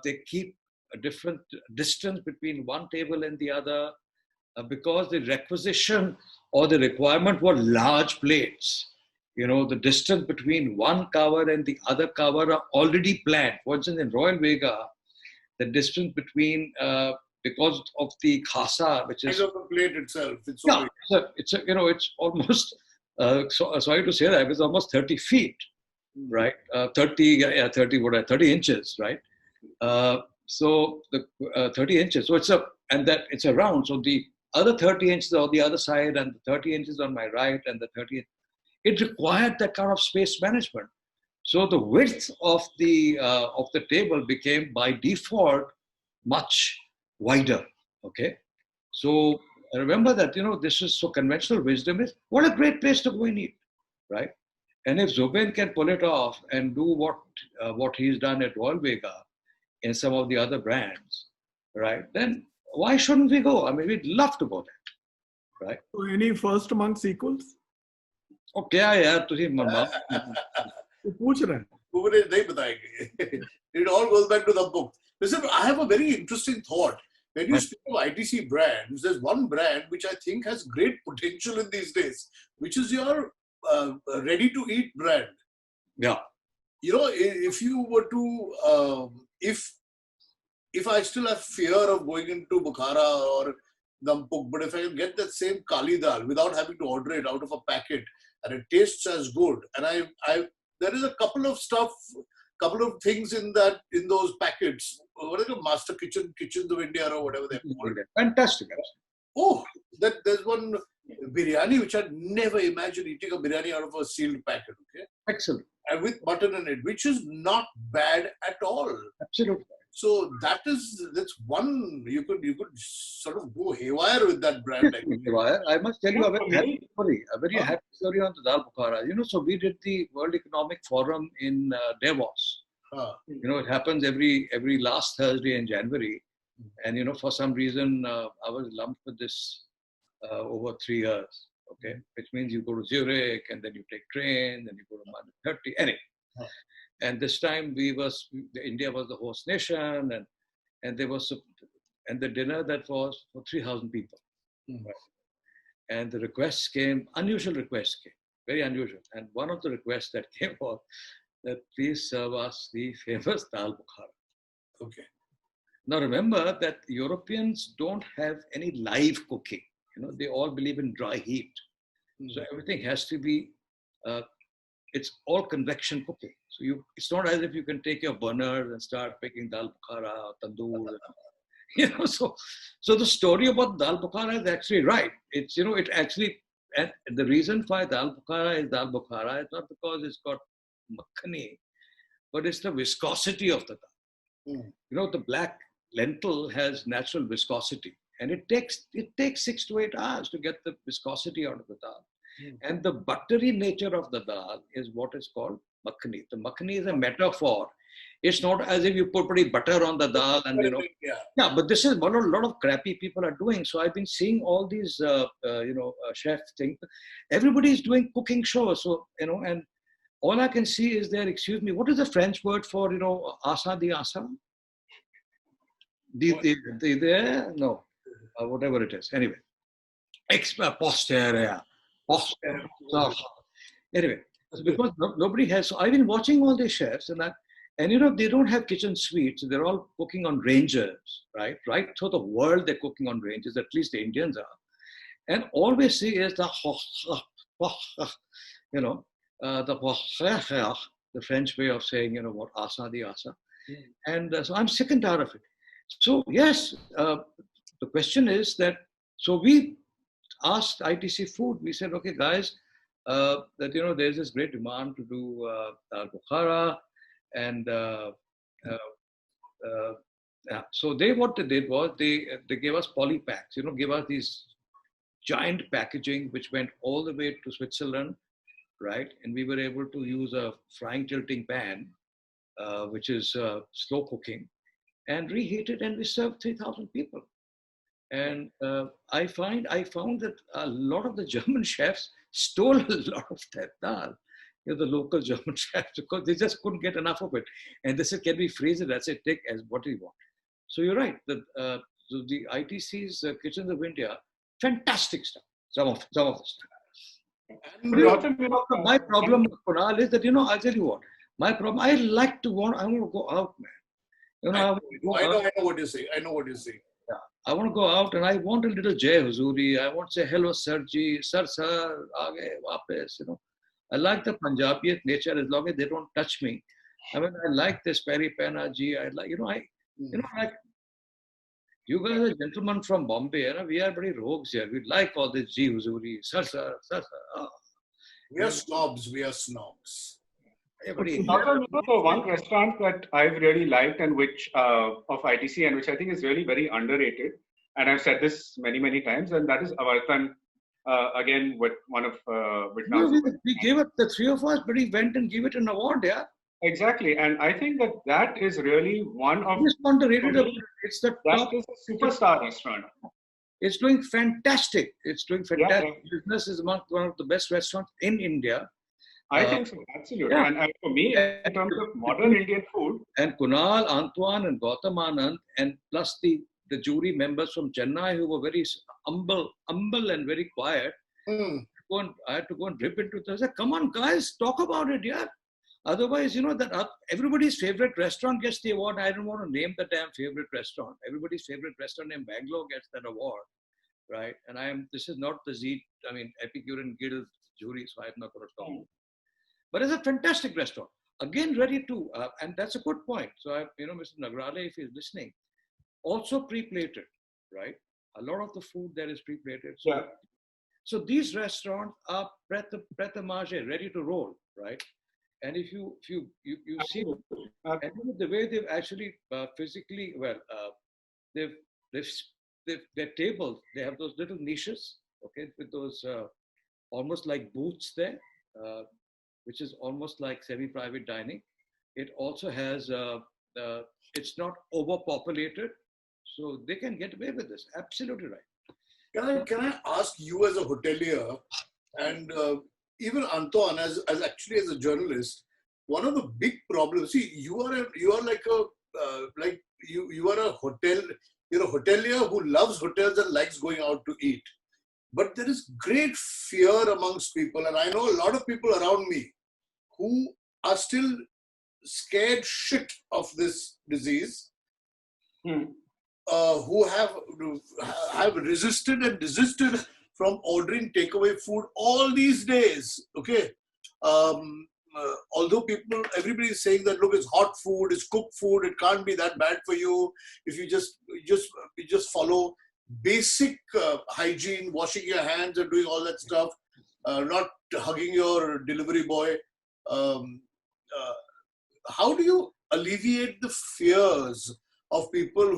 They keep a different distance between one table and the other because the requisition or the requirement were large plates. The distance between one cover and the other cover are already planned. For instance, in Royal Vega, the distance between, because of the khasa, which is... of the plate itself. It's almost, sorry to say that, it's almost 30 feet, right? 30 inches, right? So the 30 inches. So it's a round. So the other 30 inches on the other side and the 30 inches on my right and the 30, it required that kind of space management. So the width of the table became by default much wider. Okay. So remember that, this is so conventional wisdom is what a great place to go and eat, right? And if Zubin can pull it off and do what he's done at Royal Vega in some of the other brands, right? Then why shouldn't we go? I mean, we'd love to go there, right? So any first among sequels? Okay, yeah, to him, mama. पूछ रहे हैं. It all goes back to the book. Listen, I have a very interesting thought. When you speak of ITC brands, there's one brand which I think has great potential in these days, which is your ready-to-eat brand. Yeah. You know, if you were to, if I still have fear of going into Bukhara or Dampuk, but if I can get that same Kali dal without having to order it out of a packet and it tastes as good, and there is a couple of things in those packets. What is it, Master Kitchens of India or whatever they're called. Fantastic. Oh, there's one biryani which I'd never imagined eating a biryani out of a sealed packet. Okay, Excellent. and with mutton in it, which is not bad at all. Absolutely. So that's one you could sort of go haywire with that brand. I must tell you a very happy story on the Dal Bukhara. You know, so we did the World Economic Forum in Davos. You know, it happens every last Thursday in January, and you know, for some reason I was lumped with this over 3 years. Okay, which means you go to Zurich and then you take train, then you go to Manda 30. Anyway. And this time India was the host nation, and there was the dinner that was for 3,000 people. Right? And the requests came, unusual requests came, very unusual. And one of the requests that came was that please serve us the famous Dal Bukhara. Okay. Now remember that Europeans don't have any live cooking. You know, they all believe in dry heat. So everything has to be it's all convection cooking. So it's not as if you can take your burner and start making dal bukhara or tandoor. You know, so the story about dal bukhara is actually right. It's, you know, it actually, and the reason why dal bukhara is not because it's got makhani, but it's the viscosity of the dal. You know, the black lentil has natural viscosity, and it takes 6 to 8 hours to get the viscosity out of the dal. And the buttery nature of the dal is what is called makhani. The makhani is a metaphor. It's not as if you put butter on the dal and, you know. Yeah, but this is what a lot of crappy people are doing. So I've been seeing all these, chef things. Everybody is doing cooking shows. So, you know, and all I can see is there, excuse me, what is the French word for, you know, asa di asa? No, whatever it is. Anyway, posterior. Anyway, because nobody has. So I've been watching all these chefs, and you know, they don't have kitchen suites. They're all cooking on rangers, right? Right through the world, they're cooking on rangers. At least the Indians are, and all we see is the you know, the French way of saying, you know, what asa di asa, and so I'm sick and tired of it. So yes, the question is that. So we asked ITC Food, we said, okay, guys, that, you know, there's this great demand to do Dal Bukhara. And so what they did was they gave us poly packs, you know, gave us these giant packaging, which went all the way to Switzerland, right? And we were able to use a frying tilting pan, which is slow cooking, and reheat it, and we served 3,000 people. And I found that a lot of the German chefs stole a lot of that dal, you know, the local German chefs, because they just couldn't get enough of it. And they said, can we freeze it? I said, take as what do you want. So you're right. So the ITC's Kitchens of India, fantastic stuff. Some of the stuff. My problem, Kunal, is that, you know, I'll tell you what. My problem, I want to go out, man. You know, I know what you're saying. Yeah, I want to go out and I want a little Jai Huzuri. I want to say, hello, Sirji, sir, aage, wapis, you know. I like the Punjabi nature as long as they don't touch me. I mean, I like this Peri Pena ji. I like, you know, like, you guys are gentlemen from Bombay, you know, we are very rogues here. We like all this Ji Huzuri, sir. Oh. We are snobs. So one restaurant that I've really liked and which of ITC and which I think is really very underrated, and I've said this many times, and that is Avartan. Again, with one of Vietnam's. We gave it, the three of us, but he went and gave it an award, yeah. Exactly, and I think that is really one of. It's underrated. It's the top. That is a superstar restaurant. It's doing fantastic. It's doing fantastic. Yeah. Business is among one of the best restaurants in India. I think so, absolutely. Yeah. And for me, in terms of modern Indian food, And Kunal, Antoine, and Gautam Anand, and plus the jury members from Chennai who were very humble and very quiet. I had to go and rip into it. I said, come on, guys, talk about it, yeah. Otherwise, that everybody's favorite restaurant gets the award. I don't want to name the damn favorite restaurant. Everybody's favorite restaurant in Bangalore gets that award, right? And this is not the Epicurean Guild jury, so I'm not going to talk. But it's a fantastic restaurant. Again, ready to, and that's a good point. So, Mr. Nagrale, if he's listening, also pre-plated, right? A lot of the food there is pre-plated. So, yeah. So these restaurants are pret-a-manger, ready to roll, right? And if you see the way they've actually physically, their tables, they have those little niches, okay, with those almost like booths there, which is almost like semi-private dining. It also has, it's not overpopulated, so they can get away with this. Absolutely right. Can I ask you as a hotelier, and even Antoine as a journalist, one of the big problems. See, you are like you are a hotel. You're a hotelier who loves hotels and likes going out to eat. But there is great fear amongst people, and I know a lot of people around me who are still scared shit of this disease. Who have resisted and desisted from ordering takeaway food all these days. Okay, although everybody is saying that, look, it's hot food, it's cooked food, it can't be that bad for you if you just follow basic hygiene, washing your hands and doing all that stuff, not hugging your delivery boy. How do you alleviate the fears of people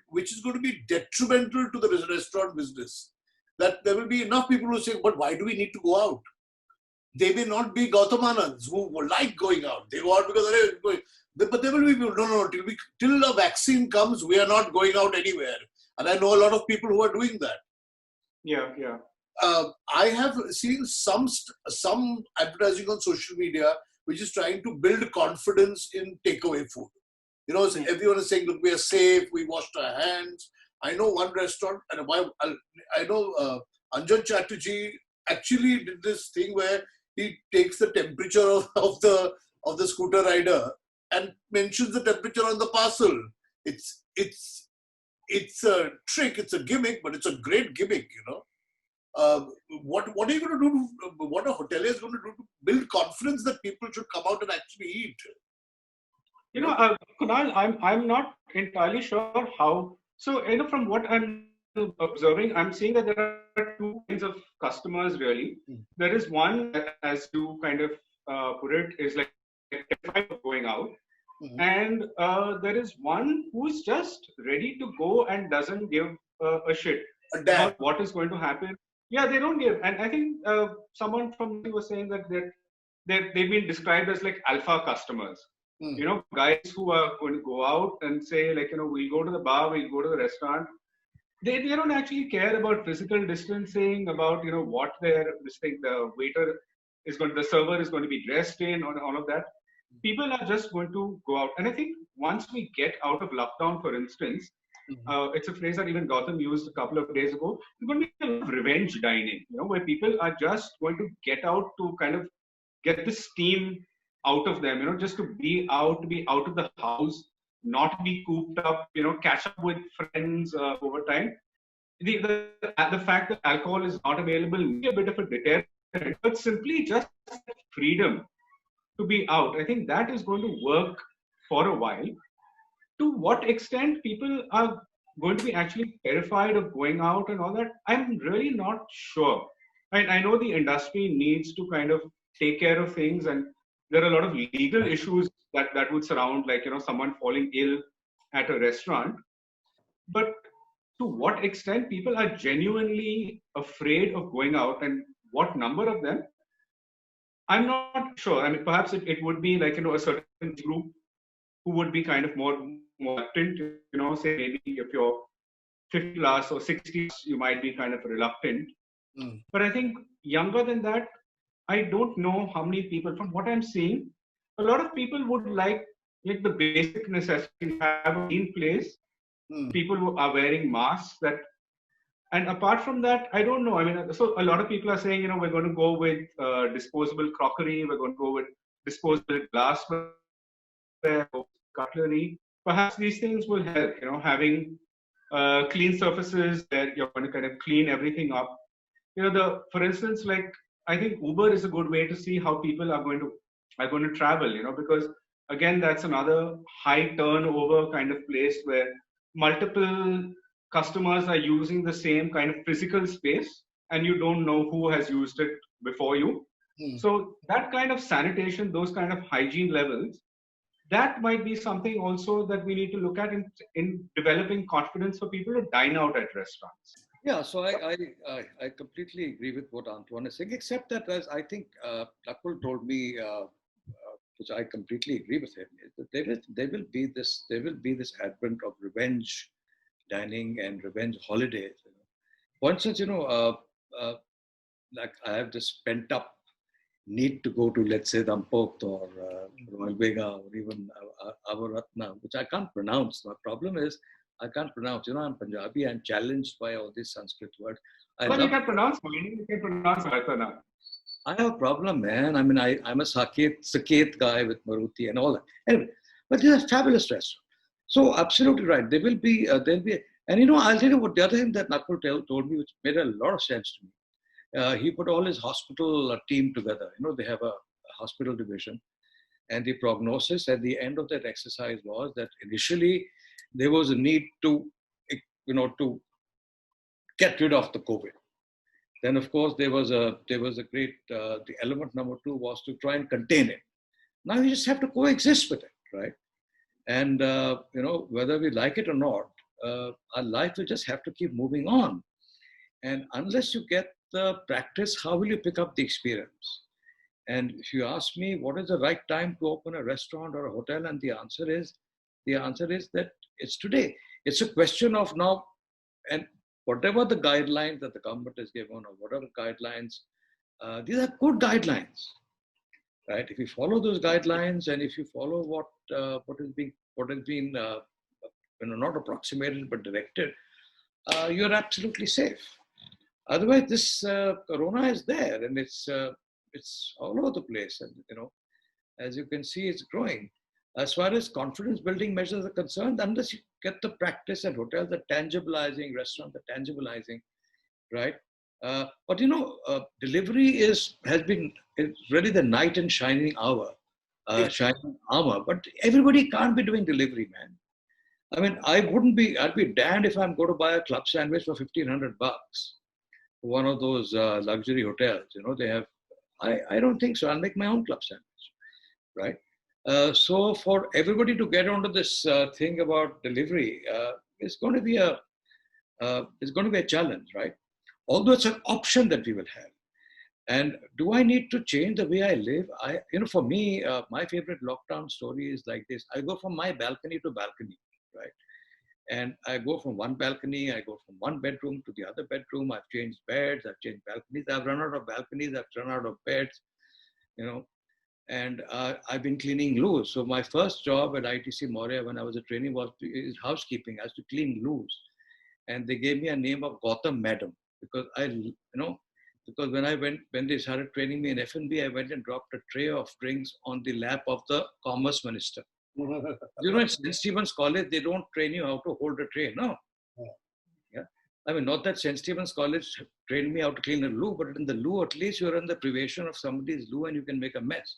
which is going to be detrimental to the restaurant business? That there will be enough people who say, but why do we need to go out? They may not be Gautam Anands who like going out. They go out because they're going. But there will be people, no, till a vaccine comes, we are not going out anywhere. And I know a lot of people who are doing that. Yeah. I have seen some advertising on social media which is trying to build confidence in takeaway food. Everyone is saying, look, we are safe, we washed our hands. I know one restaurant, and I know Anjan Chatterjee actually did this thing where he takes the temperature of the scooter rider and mentions the temperature on the parcel. It's a trick, it's a gimmick, but it's a great gimmick, What are you going to do? What a hotelier is going to do to build confidence that people should come out and actually eat? Kunal, I'm not entirely sure how. So, from what I'm observing, I'm seeing that there are two kinds of customers really. There is one that, as you kind of put it, is like terrified of going out. And there is one who's just ready to go and doesn't give a shit about what is going to happen. Yeah, they don't give. And I think someone from me was saying that they've been described as like alpha customers. Guys who are going to go out and say, like, we'll go to the bar, we'll go to the restaurant. They don't actually care about physical distancing, about, what the waiter is going to, the server is going to be dressed in, or all of that. People are just going to go out. And I think once we get out of lockdown, for instance, it's a phrase that even Gautam used a couple of days ago, it's going to be a lot of revenge dining, where people are just going to get out to kind of get the steam out of them, just to be out of the house, not be cooped up, catch up with friends over time. The fact that alcohol is not available may be a bit of a deterrent, but simply just freedom to be out, I think that is going to work for a while. To what extent people are going to be actually terrified of going out and all that, I'm really not sure. I know the industry needs to kind of take care of things, and there are a lot of legal issues that would surround, like, someone falling ill at a restaurant. But to what extent people are genuinely afraid of going out, and what number of them, I'm not sure. I mean, perhaps it would be like, a certain group who would be kind of more reluctant, say maybe if you're 50 plus or 60, you might be kind of reluctant. But I think younger than that, I don't know how many people, from what I'm seeing, a lot of people would like the basic necessities, have a clean place. People who are wearing masks. And apart from that, I don't know. I mean, so a lot of people are saying, we're going to go with disposable crockery. We're going to go with disposable glassware, cutlery. Perhaps these things will help. Having clean surfaces where you're going to kind of clean everything up. For instance, like I think Uber is a good way to see how people are going to travel. Because again, that's another high turnover kind of place where multiple customers are using the same kind of physical space, and you don't know who has used it before you. So that kind of sanitation, those kind of hygiene levels, that might be something also that we need to look at in developing confidence for people to dine out at restaurants. Yeah, so I completely agree with what Antoine is saying, except that, as I think Nakul told me, which I completely agree with him, is that there will be this advent of revenge dining and revenge holidays. For instance, like I have this pent up need to go to, let's say, Dampot or Royal Vega or even Avaratna, which I can't pronounce. My problem is I can't pronounce. I'm Punjabi. I'm challenged by all these Sanskrit words. But you can pronounce mine. You can pronounce Varatana. I have a problem, man. I mean, I'm a Saket guy with Maruti and all that. Anyway, but these are fabulous restaurants. So absolutely right. There will be, and I'll tell you what the other thing that Nakul told me, which made a lot of sense to me. He put all his hospital team together. They have a hospital division, and the prognosis at the end of that exercise was that initially there was a need to get rid of the COVID. Then, of course, there was a great, the element number 2 was to try and contain it. Now you just have to coexist with it, right? And, whether we like it or not, our life will just have to keep moving on. And unless you get the practice, how will you pick up the experience? And if you ask me, what is the right time to open a restaurant or a hotel? And the answer is that it's today. It's a question of now, and whatever the guidelines that the government has given or whatever guidelines, these are good guidelines, right? If you follow those guidelines and if you follow what has been not approximated but directed, you're absolutely safe. Otherwise, this corona is there and it's all over the place, and as you can see, it's growing. As far as confidence building measures are concerned, unless you get the practice at hotels, the tangibilizing, restaurants, the tangibilizing, right? But delivery has been really the knight in shining armor. But everybody can't be doing delivery, man. I mean, I'd be damned if I'm going to buy a club sandwich for $1,500. One of those luxury hotels, they have. I don't think so. I'll make my own club sandwich, right? So for everybody to get onto this thing about delivery, it's going to be a challenge, right? Although it's an option that we will have. And do I need to change the way I live? For me, my favorite lockdown story is like this. I go from my balcony to balcony, right? And I go from one balcony, I go from one bedroom to the other bedroom. I've changed beds, I've changed balconies. I've run out of balconies, I've run out of beds, and I've been cleaning loos. So my first job at ITC Maurya when I was a trainee was housekeeping. I had to clean loos. And they gave me a name of Gautam Madam because because when they started training me in F&B, I went and dropped a tray of drinks on the lap of the Commerce Minister. At St. Stephen's College, they don't train you how to hold a tray, no. Yeah. I mean, not that St. Stephen's College trained me how to clean a loo, but in the loo, at least you're in the privation of somebody's loo and you can make a mess.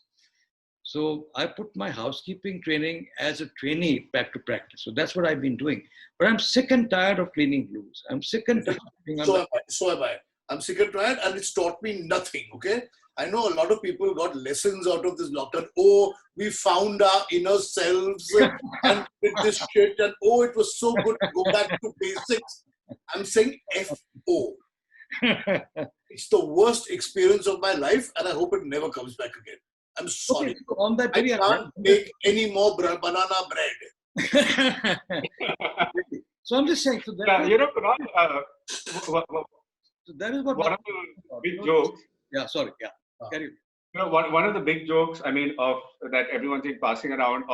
So I put my housekeeping training as a trainee back to practice. So that's what I've been doing. But I'm sick and tired of cleaning loos. I'm sick and tired of being So am I. I'm sick and tired, and it's taught me nothing, okay? I know a lot of people got lessons out of this lockdown. Oh, we found our inner selves and did this shit, and oh, it was so good to go back to basics. I'm saying F-O. It's the worst experience of my life, and I hope it never comes back again. I'm sorry. Okay, so on that I can't make any more banana bread. So I'm just saying. So Kunal, so that is what one of the big jokes. Yeah, sorry. Yeah. Carry on. You know, one of the big jokes, I mean, of that everyone's been passing around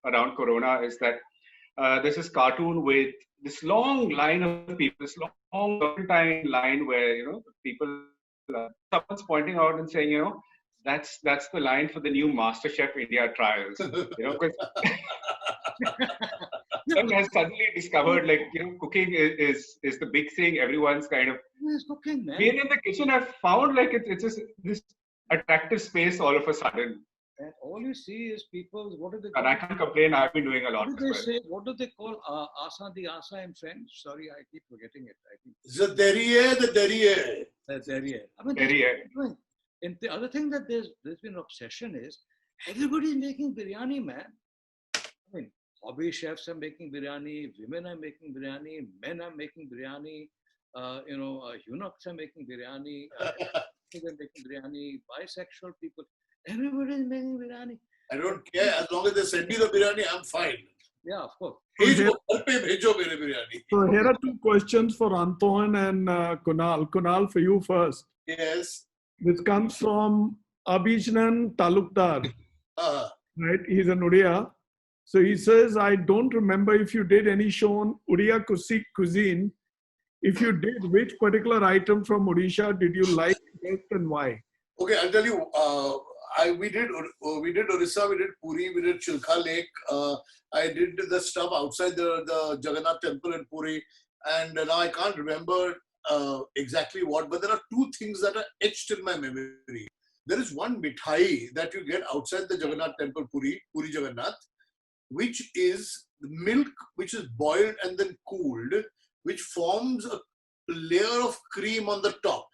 around Corona is that there's this cartoon with this long line of people, this long serpentine line where people, someone's pointing out and saying, that's the line for the new MasterChef India trials. Because someone has suddenly discovered, like, cooking is the big thing. Everyone's kind of Cooking, man. being in the kitchen. I've found like it's just this attractive space all of a sudden. And all you see is people, what do they And I can't complain. I've been doing a lot. What do they say? What do they call asa di asa in French? Sorry, I keep forgetting it. I think The derriere. derriere. I mean, Derriere. and the other thing that there's been an obsession is everybody's making biryani, man. I mean, hobby chefs are making biryani, women are making biryani, men are making biryani, eunuchs are making biryani, people are making biryani, bisexual people. Everybody's making biryani. I don't care. As long as they send me the biryani, I'm fine. Yeah, of course. Bhejo, ghar pe bhejo mere biryani. So here are two questions for Anton and Kunal. Kunal, for you first. Yes. This comes from Abhijnan Talukdar. Right? He's an Odia. So he says, I don't remember if you did any show on Odia cuisine. If you did, which particular item from Odisha did you like best and why? Okay, I'll tell you. We did Orissa, we did Puri, we did Chilka Lake. I did the stuff outside the Jagannath temple in Puri, and now I can't remember exactly what, but there are two things that are etched in my memory. There is one mithai that you get outside the Jagannath temple, Puri Jagannath, which is milk which is boiled and then cooled, which forms a layer of cream on the top.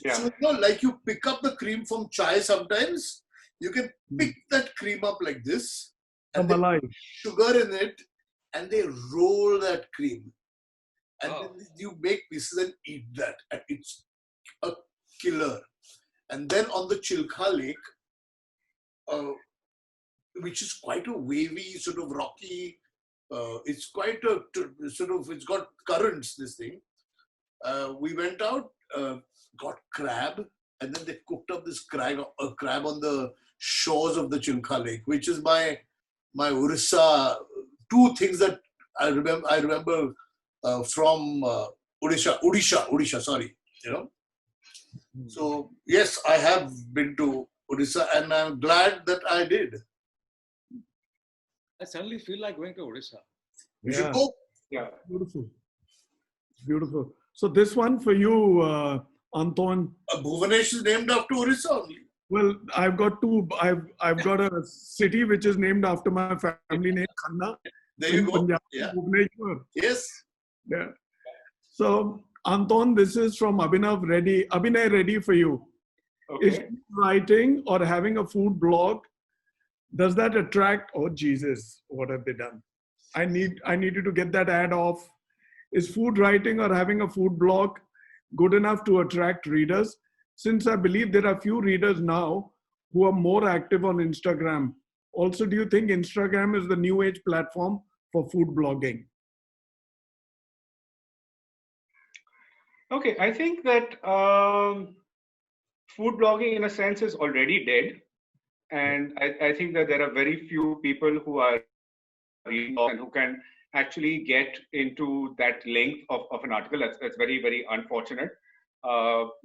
Yeah. So, like you pick up the cream from chai sometimes, you can pick that cream up like this, and then Malai. sugar in it, and they roll that cream. And Wow. then you make pieces and eat that. And it's a killer. And then on the Chilka Lake, which is quite a wavy, sort of rocky, it's quite a sort of, it's got currents, this thing. We went out, got crab, and then they cooked up this crab on the shores of the Chilka Lake, which is my Orissa. Two things that I remember from Odisha. Sorry, So yes, I have been to Odisha, and I'm glad that I did. I suddenly feel like going to Odisha. You should Yeah, go. Yeah. beautiful. Beautiful. So this one for you, Anton. Bhubanesh is named after Orissa only. Well, I've got two. I've got a city which is named after my family name, Khanna. There you in go. Punjab, Yeah. Bhubaneswar. Yes. Yeah. So, Anton, this is from Abhinay Reddy for you. Is Okay. writing or having a food blog, does that attract? Oh Jesus, what have they done? I needed to get that ad off. Is food writing or having a food blog good enough to attract readers? Since I believe there are few readers now who are more active on Instagram. Also, do you think Instagram is the new age platform for food blogging? Okay. I think that food blogging, in a sense, is already dead. And I think that there are very few people who are reading and who can actually get into that length of an article. That's very, very unfortunate.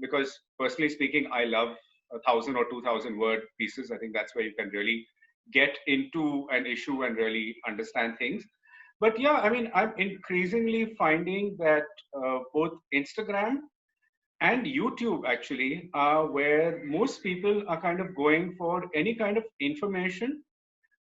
Because personally speaking, I love 1,000 or 2,000 word pieces. I think that's where you can really get into an issue and really understand things. But yeah, I mean, I'm increasingly finding that both Instagram and YouTube actually are where most people are kind of going for any kind of information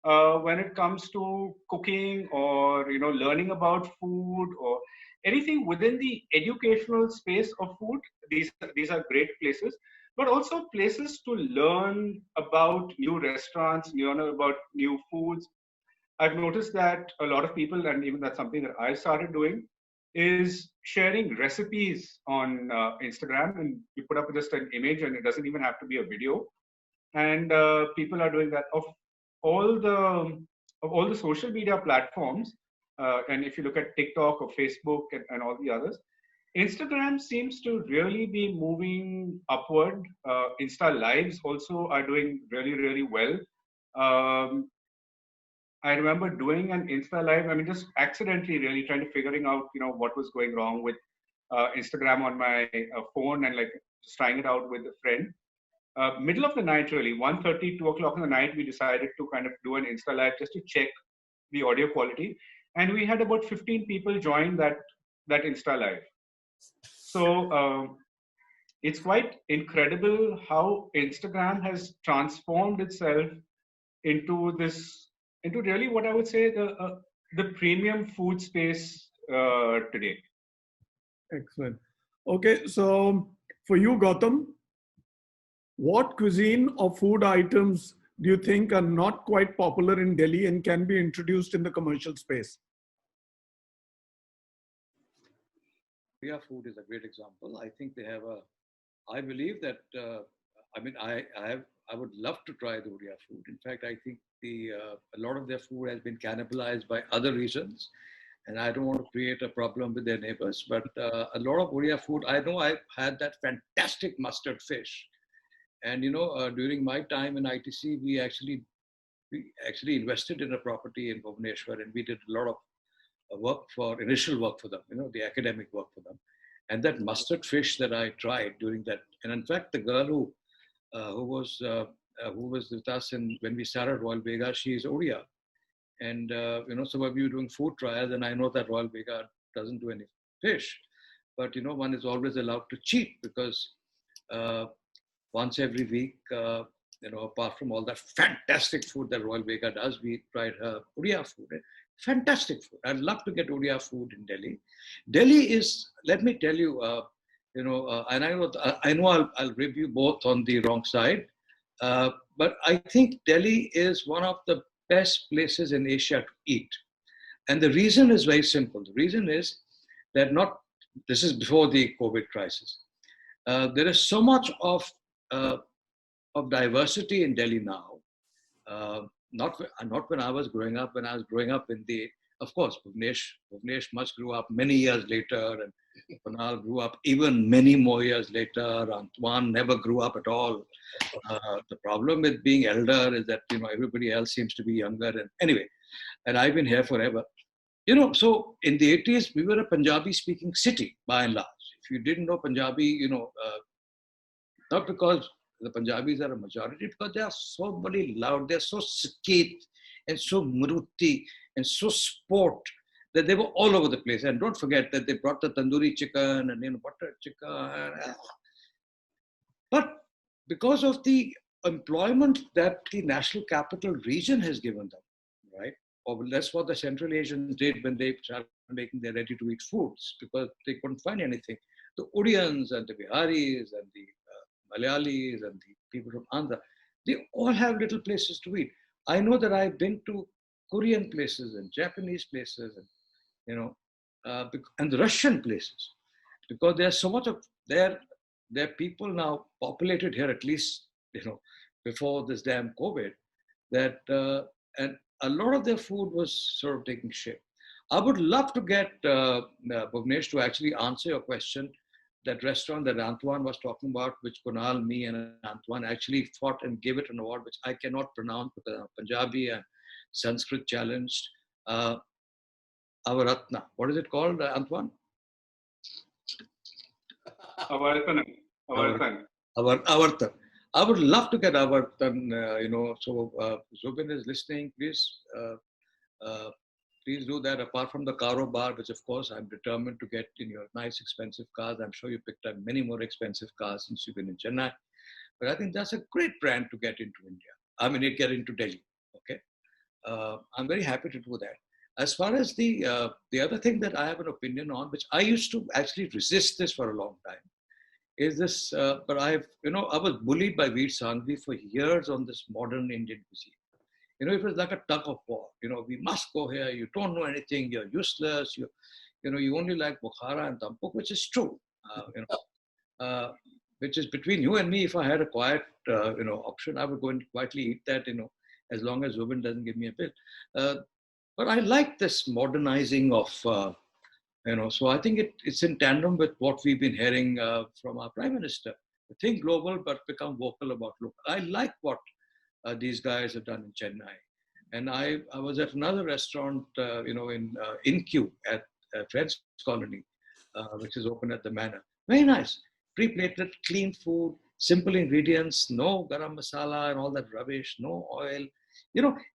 when it comes to cooking or learning about food or anything within the educational space of food. These are great places, but also places to learn about new restaurants, learn about new foods. I've noticed that a lot of people, and even that's something that I started doing, is sharing recipes on Instagram, and you put up just an image, and it doesn't even have to be a video. And people are doing that of all the social media platforms. And if you look at TikTok or Facebook and all the others, Instagram seems to really be moving upward. Insta Lives also are doing really, really well. Um, I remember doing an Insta Live. I mean, just accidentally, really trying to figuring out, what was going wrong with Instagram on my phone, and like just trying it out with a friend. Middle of the night, really, 1:30, 2 o'clock in the night, we decided to kind of do an Insta Live just to check the audio quality, and we had about 15 people join that Insta Live. So it's quite incredible how Instagram has transformed itself into really what I would say the premium food space today. Excellent. Okay, so for you, Gautam, what cuisine or food items do you think are not quite popular in Delhi and can be introduced in the commercial space? Korea food is a great example. I think they have I believe that, I would love to try the Oriya food. In fact, I think a lot of their food has been cannibalized by other regions, and I don't want to create a problem with their neighbors. But a lot of Oriya food, I know I've had that fantastic mustard fish, and during my time in ITC, we actually invested in a property in Bhubaneswar, and we did a lot of initial work for them, the academic work for them. And that mustard fish that I tried during that, and in fact, the girl who was with us when we started Royal Vega, she is Oriya. And, so when we were doing food trials, and I know that Royal Vega doesn't do any fish, but, one is always allowed to cheat because once every week, apart from all that fantastic food that Royal Vega does, we tried her Oriya food. Fantastic food. I'd love to get Oriya food in Delhi. Delhi is, let me tell you, and I know I'll rib you both on the wrong side, but I think Delhi is one of the best places in Asia to eat. And the reason is very simple. The reason is that this is before the COVID crisis. There is so much of diversity in Delhi now. Not when I was growing up. When I was growing up of course, Bhuvnesh must grew up many years later, and Kunal grew up even many more years later. Antoine never grew up at all. The problem with being elder is that, everybody else seems to be younger. And anyway, and I've been here forever. So in the 80s, we were a Punjabi-speaking city, by and large. If you didn't know Punjabi, not because the Punjabis are a majority, because they are so very loud, they're so sakeet and so maruti and so sport that they were all over the place. And don't forget that they brought the tandoori chicken and butter chicken. But because of the employment that the National Capital Region has given them, right? Or that's what the Central Asians did when they started making their ready-to-eat foods, because they couldn't find anything. The Oodians and the Biharis and the Malayalis and the people from Andhra, they all have little places to eat. I know that I've been to Korean places and Japanese places and, and the Russian places, because there's so much of their people now populated here, at least, before this damn COVID, that, and a lot of their food was sort of taking shape. I would love to get Bhuvnesh to actually answer your question. That restaurant that Antoine was talking about, which Kunal, me, and Antoine actually fought and gave it an award, which I cannot pronounce because I'm Punjabi and Sanskrit challenged. Avaratna. What is it called, Antoine? Avartan. Avartan. I would love to get Avartan, so Zubin is listening, please. Please do that. Apart from the Karo bar, which of course I'm determined to get in your nice expensive cars. I'm sure you picked up many more expensive cars since you've been in Chennai. But I think that's a great brand to get into India. I mean, get into Delhi. Okay, I'm very happy to do that. As far as the other thing that I have an opinion on, which I used to actually resist this for a long time, is this. But I was bullied by Veer Sanghvi for years on this modern Indian cuisine. It was like a tug of war. We must go here. You don't know anything. You're useless. You only like Bukhara and Dampuk, which is true. Which is between you and me. If I had a quiet, option, I would go and quietly eat that. As long as Zubin doesn't give me a bill. But I like this modernizing of So I think it's in tandem with what we've been hearing from our Prime Minister. Think global, but become vocal about local. I like what these guys have done in Chennai. And I was at another restaurant, in InQ at Friends Colony, which is open at the Manor. Very nice. Pre-plated, clean food, simple ingredients, no garam masala and all that rubbish, no oil.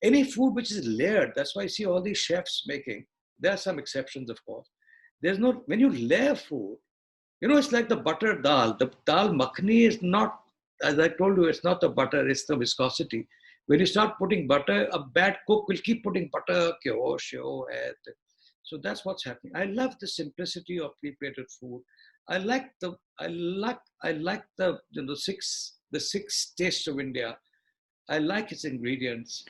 Any food which is layered. That's why I see all these chefs making. There are some exceptions, of course. When you layer food, it's like the butter dal. The dal makhani is not, as I told you, it's not the butter, it's the viscosity. When you start putting butter, a bad cook will keep putting butter, so that's what's happening. I love the simplicity of pre-plated food. I like the six tastes of India. I like its ingredients,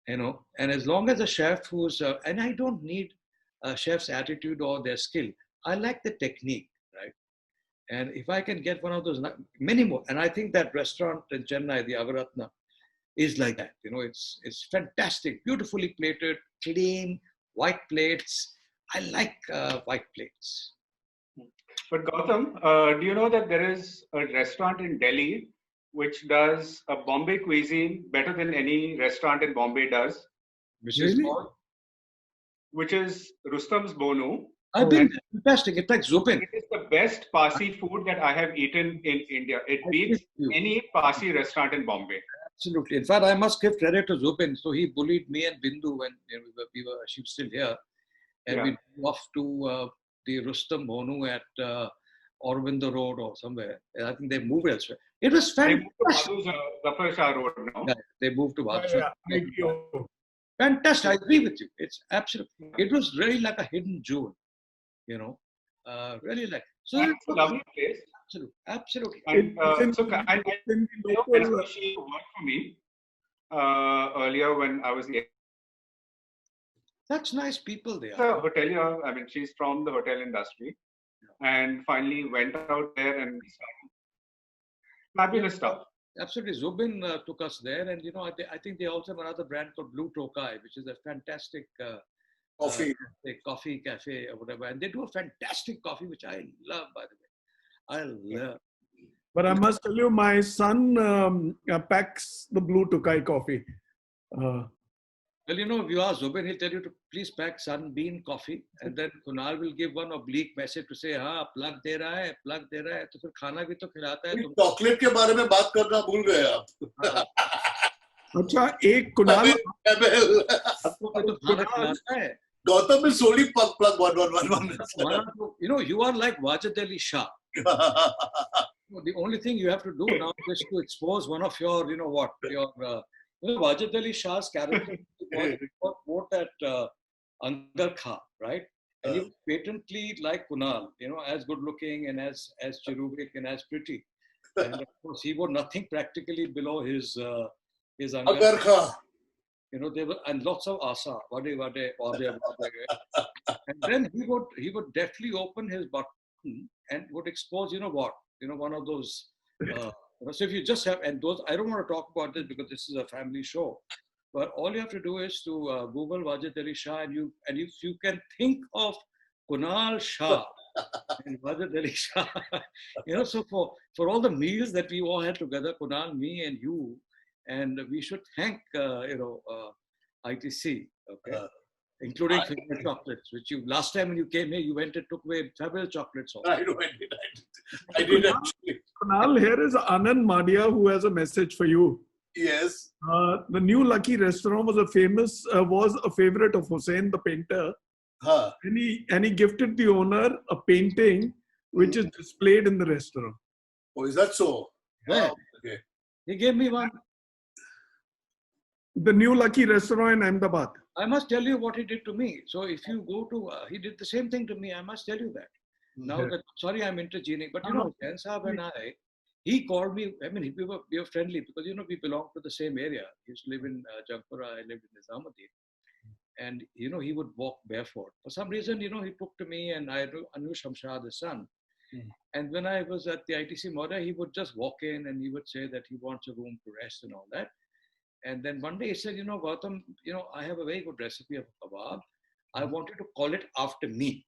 and as long as a chef and I don't need a chef's attitude or their skill. I like the technique, right? And if I can get one of those, many more, and I think that restaurant in Chennai, the Avaratna, is like that. It's fantastic, beautifully plated, clean, white plates. I like white plates. But Gautam, do you know that there is a restaurant in Delhi which does a Bombay cuisine better than any restaurant in Bombay does? Which is called? Which is Rustam's Bonu. I've been fantastic. It's like Zubin. It is the best Parsi food that I have eaten in India. It beats any Parsi restaurant in Bombay. Absolutely. In fact, I must give credit to Zubin. So he bullied me and Bindu when she was still here. And we drove off to the Rustam Bonu at Aurobindo Road or somewhere. I think they moved elsewhere. It was fantastic. They moved to Zafar Shah Road now. Yeah, they moved to Badshah. Fantastic. I agree with you. It's absolutely. It was really like a hidden jewel. Really like. So it's a lovely place. Absolutely. And she worked for me earlier when I was the. Such nice people they are. The hotelier, I mean, she's from the hotel industry, and finally went out there and started fabulous stuff. Absolutely, Zubin took us there, and I think they also have another brand called Blue Tokai, which is a fantastic coffee cafe or whatever, and they do a fantastic coffee, which I love, by the way. I love. But I must tell you, my son packs the Blue Tokai coffee. Well, if you ask Zubin, he'll tell you to please pack Sunbeam coffee, and then Kunal will give one oblique message to say, "हाँ, plug दे रहा है, तो फिर खाना भी तो खिलाता है." चॉकलेट के बारे में बात करना भूल गए आप. अच्छा, एक कुणाल तो खाना खिलाता है. Gautam is solely plug 111. You are like Wajid Ali Shah. The only thing you have to do now is to expose one of your, Wajid Ali Shah's character was at Angar Kha, right? And he was patently like Kunal, as good looking and as cherubic and as pretty. And of course, he was nothing practically below his Angar Kha. There were and lots of asa, vade. And then he would deftly open his button and would expose, one of those. So if you just have, and those, I don't want to talk about this because this is a family show, but all you have to do is to Google Wajid Ali Shah, and if you can think of Kunal Shah and Wajid Ali Shah, so for all the meals that we all had together, Kunal, me, and you. And we should thank, ITC, okay, including favorite chocolates, which last time when you came here, you went and took away fabulous chocolates. Also. I did actually. Kunal, here is Anand Madia who has a message for you. Yes. The new Lucky restaurant was a favorite of Hussain, the painter. And he gifted the owner a painting which is displayed in the restaurant. Oh, is that so? Yeah. Oh, okay. He gave me one. The new Lucky restaurant in Ahmedabad. I must tell you what he did to me. So if you go to, he did the same thing to me. I must tell you that. Now that, sorry, I'm intervening, but Hussain Saab and he called me. I mean, we were friendly because we belong to the same area. He used to live in Jangpura. I lived in Nizamuddin, and he would walk barefoot. For some reason, he took to me, and I knew Shamshad, his son. And when I was at the ITC Moda, he would just walk in and he would say that he wants a room to rest and all that. And then one day he said, Gautam, I have a very good recipe of kebab. I wanted to call it after me.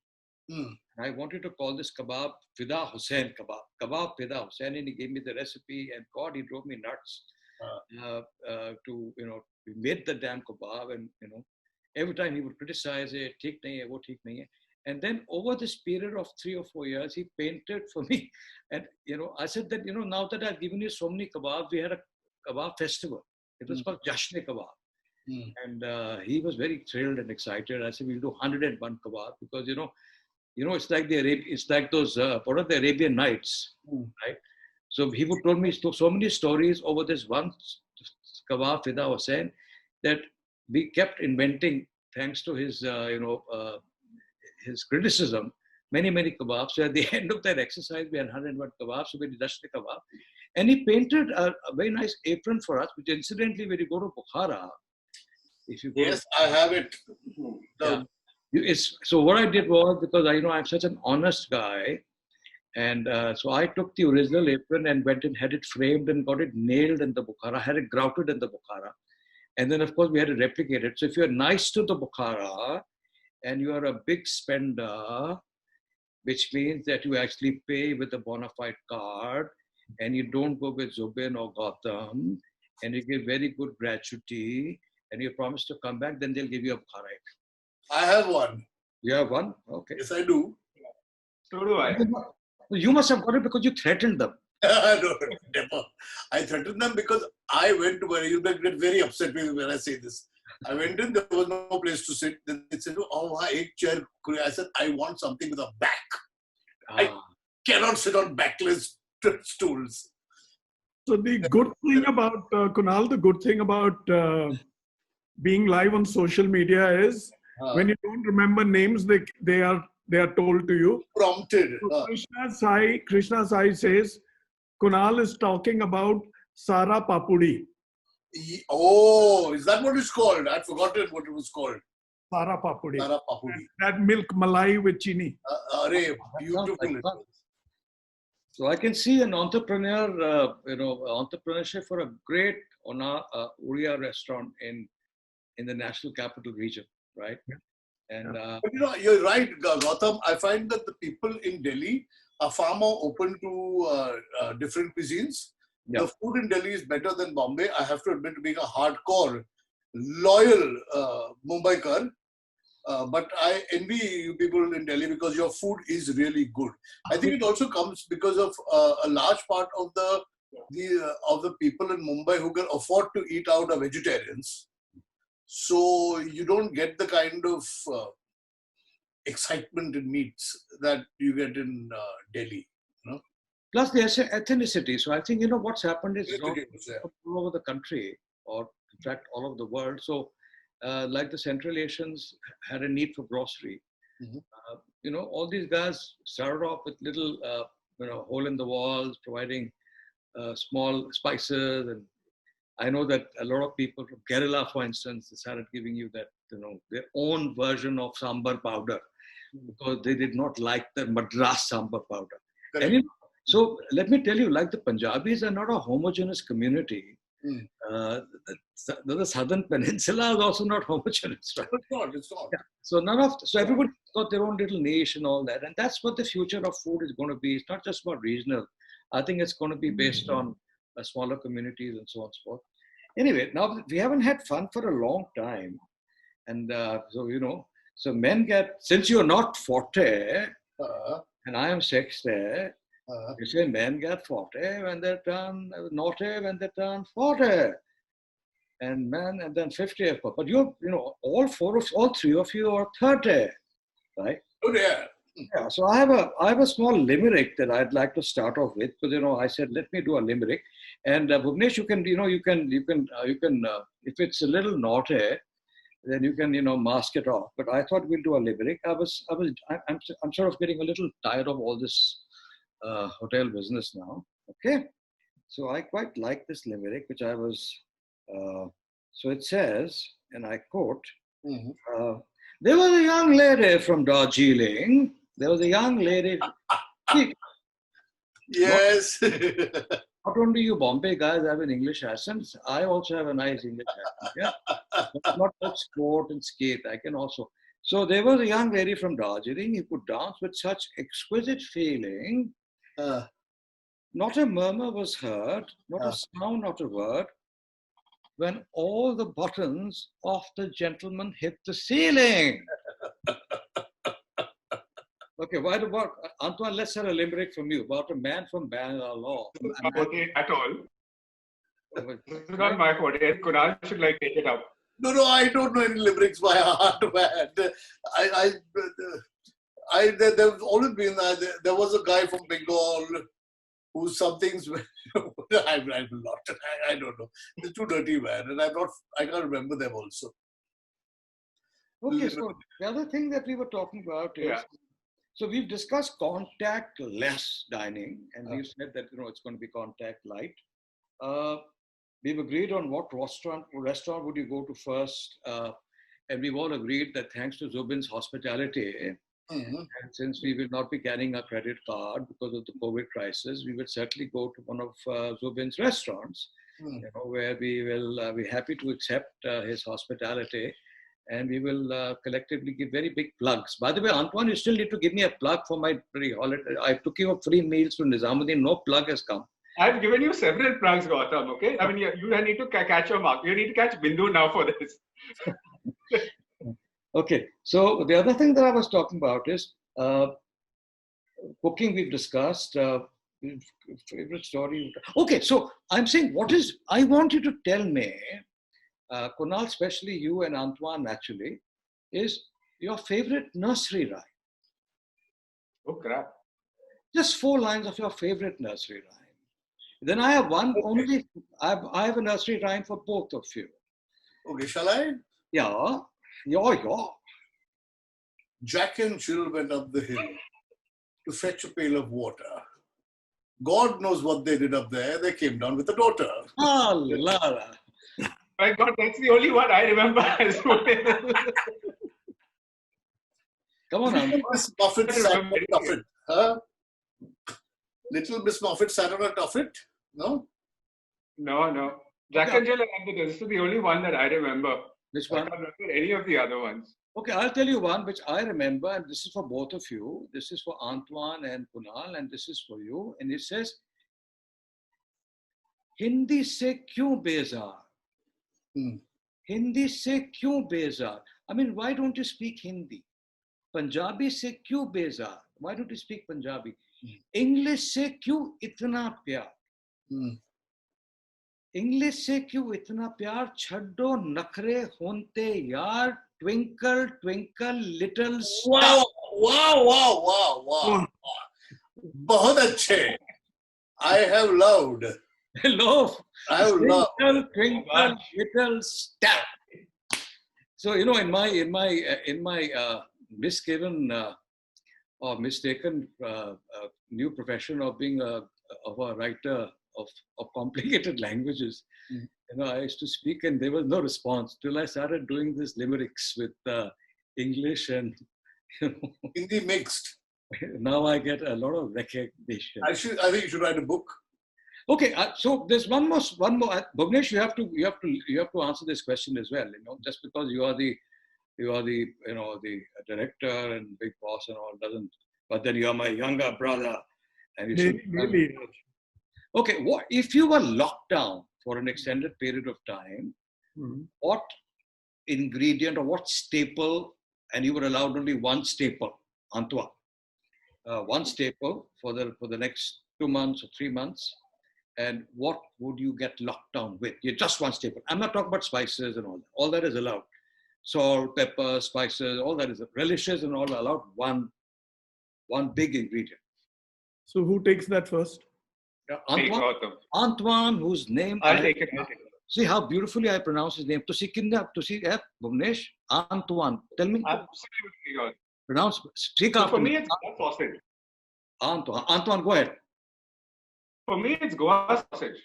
I wanted to call this kebab Fida Hussain kebab. Kebab Fida Hussain, and he gave me the recipe, and God, he drove me nuts to, we made the damn kebab, and, every time he would criticize it, theek nahi hai, wo theek nahi hai. And then over this period of 3 or 4 years, he painted for me. And, I said that, now that I've given you so many kebabs, we had a kebab festival. It was called Jashne Kebab. And he was very thrilled and excited. I said, we'll do 101 kebab because, it's like it's like those, what are the Arabian Nights, right? So he would tell me so many stories over this one kebab Fida Hussain that we kept inventing, thanks to his, his criticism, many kebabs. So at the end of that exercise, we had 101 kebabs, so we did Jashne Kebab. And he painted a very nice apron for us, which incidentally, when you go to Bukhara, if you go, yes, I have it. So what I did was, because I'm such an honest guy, and so I took the original apron and went and had it framed and got it nailed in the Bukhara, had it grouted in the Bukhara. And then, of course, we had to replicate it. So if you're nice to the Bukhara and you are a big spender, which means that you actually pay with a bona fide card and you don't go with Zubin or Gautam, and you give very good gratuity and you promise to come back, then they'll give you a Bukhara apron. I have one. You have one? Okay. Yes, I do. So do I. You must have got it because you threatened them. No, never. I threatened them because I went to where you'll get very upset with me when I say this. I went in, there was no place to sit. Then they said, oh, ek chair. I said, I want something with a back. I cannot sit on backless stools. So the good thing about, Kunal, the good thing about being live on social media is when you don't remember names, they are told to you. Prompted. So Krishna Sai says, Kunal is talking about Sara Papudi. Oh, is that what it's called? I'd forgotten what it was called. Sara Papudi. Sara Papudi. That milk malai with chini. Beautiful. So I can see an entrepreneur, entrepreneurship for a great Oriya restaurant in the National Capital Region, right? And but you're right, Gautam. I find that the people in Delhi are far more open to different cuisines. Yeah. The food in Delhi is better than Bombay. I have to admit, being a hardcore, loyal Mumbaikar. But I envy you people in Delhi because your food is really good. I think it also comes because of a large part of the people in Mumbai who can afford to eat out are vegetarians. So you don't get the kind of excitement in meats that you get in Delhi. Plus there's ethnicity. So I think, what's happened is all over the country, or in fact all over the world. So like the Central Asians had a need for grocery. All these guys started off with little, hole in the walls, providing small spices. And I know that a lot of people from Kerala, for instance, started giving you that, their own version of sambar powder because they did not like the Madras sambar powder. And, so let me tell you, like the Punjabis are not a homogeneous community. The Southern Peninsula is also not homogeneous, right? It's not. Yeah. So everybody got their own little niche and all that. And that's what the future of food is going to be. It's not just about regional. I think it's going to be based on smaller communities and so on and so forth. Anyway, now we haven't had fun for a long time. And so men since you're not forte and I am sexte, you say men get forte when they turn naughty when they turn 40. And men, and then 50, of course. But all three of you are 30, right? Oh, yeah. Yeah. So I have a small limerick that I'd like to start off with, because I said let me do a limerick, and Bhuvnesh, you can if it's a little naughty, then you can mask it off. But I thought we'll do a limerick. I'm sort of getting a little tired of all this hotel business now. Okay. So I quite like this limerick, which I was. So it says, and I quote, there was a young lady from Darjeeling. There was a young lady. Yes. Not only you Bombay guys have an English accent, I also have a nice English accent. Yeah. Not just sport and skate. I can also. So there was a young lady from Darjeeling who could dance with such exquisite feeling. Not a murmur was heard, not a sound, not a word, when all the buttons of the gentleman hit the ceiling. Okay, what, Antoine, let's have a limerick from you about a man from Bangalore. Not at all. This is not my fault. Kunal should like take it up. No, I don't know any limericks by heart, man. There've always been, there was a guy from Bengal who some things, I'm not, I don't know. It's too dirty, man, and I can't remember them also. Okay, so the other thing that we were talking about is, so we've discussed contact-less dining, and we've said that, it's going to be contact light. We've agreed on what restaurant would you go to first, and we've all agreed that thanks to Zubin's hospitality, and since we will not be carrying a credit card because of the COVID crisis, we will certainly go to one of Zubin's restaurants, where we will be happy to accept his hospitality, and we will collectively give very big plugs. By the way, Antoine, you still need to give me a plug for my holiday. I took you free meals to Nizamuddin. No plug has come. I've given you several plugs, Gautam, okay? I mean, you need to catch your mark. You need to catch Bindu now for this. Okay, so the other thing that I was talking about is cooking we've discussed, favorite story. Okay, so I'm saying I want you to tell me, Kunal, especially you and Antoine actually, is your favorite nursery rhyme. Oh, crap. Just 4 lines of your favorite nursery rhyme. Then I have one only, I have a nursery rhyme for both of you. Okay, shall I? Yeah. Jack and Jill went up the hill to fetch a pail of water. God knows what they did up there. They came down with a daughter. Ah, Lara. My God, that's the only one I remember as well. Come on, Little Miss Muffet sat on a tuffet. Huh? Little Miss Muffet sat on a tuffet? No? No. Jack and Jill and this is the only one that I remember. Which one? I can't remember any of the other ones. Okay, I'll tell you one which I remember, and this is for both of you. This is for Antoine and Kunal, and this is for you. And it says, Hindi se kyun bezar? Hindi se kyun bezar? I mean, why don't you speak Hindi? Punjabi se kyun bezar? Why don't you speak Punjabi? English se kyun itna pyar? English se kyun itna pyar? Chhaddo nakhre honte yaar. Twinkle, twinkle, little star. Wow. Bahut achhe. I have loved. Hello. I have loved. Twinkle, twinkle, little star. So, in my misgiven or mistaken new profession of being a writer of complicated languages, I used to speak and there was no response till I started doing this limericks with English and Hindi mixed. Now I get a lot of recognition. I think you should write a book. Okay, so there's one more. Bhuvnesh, you have to answer this question as well. Just because you are the the director and big boss and all doesn't. But then you are my younger brother, and you should. Really? Okay, what if you were locked down for an extended period of time? What ingredient or what staple, and you were allowed only one staple, Antoine, one staple for the next 2 months or 3 months, and what would you get locked down with? You're just one staple. I'm not talking about spices and all that. All that is allowed. Salt, pepper, spices, all that is relishes and all are allowed. One big ingredient. So who takes that first? Antoine, whose name I'll take it. See how beautifully I pronounce his name. Tusi Bhuvnesh, Antoine. Tell me. Absolutely. Pronounce. So for me, it's Goa sausage. Antoine, go ahead. For me, it's Goa sausage.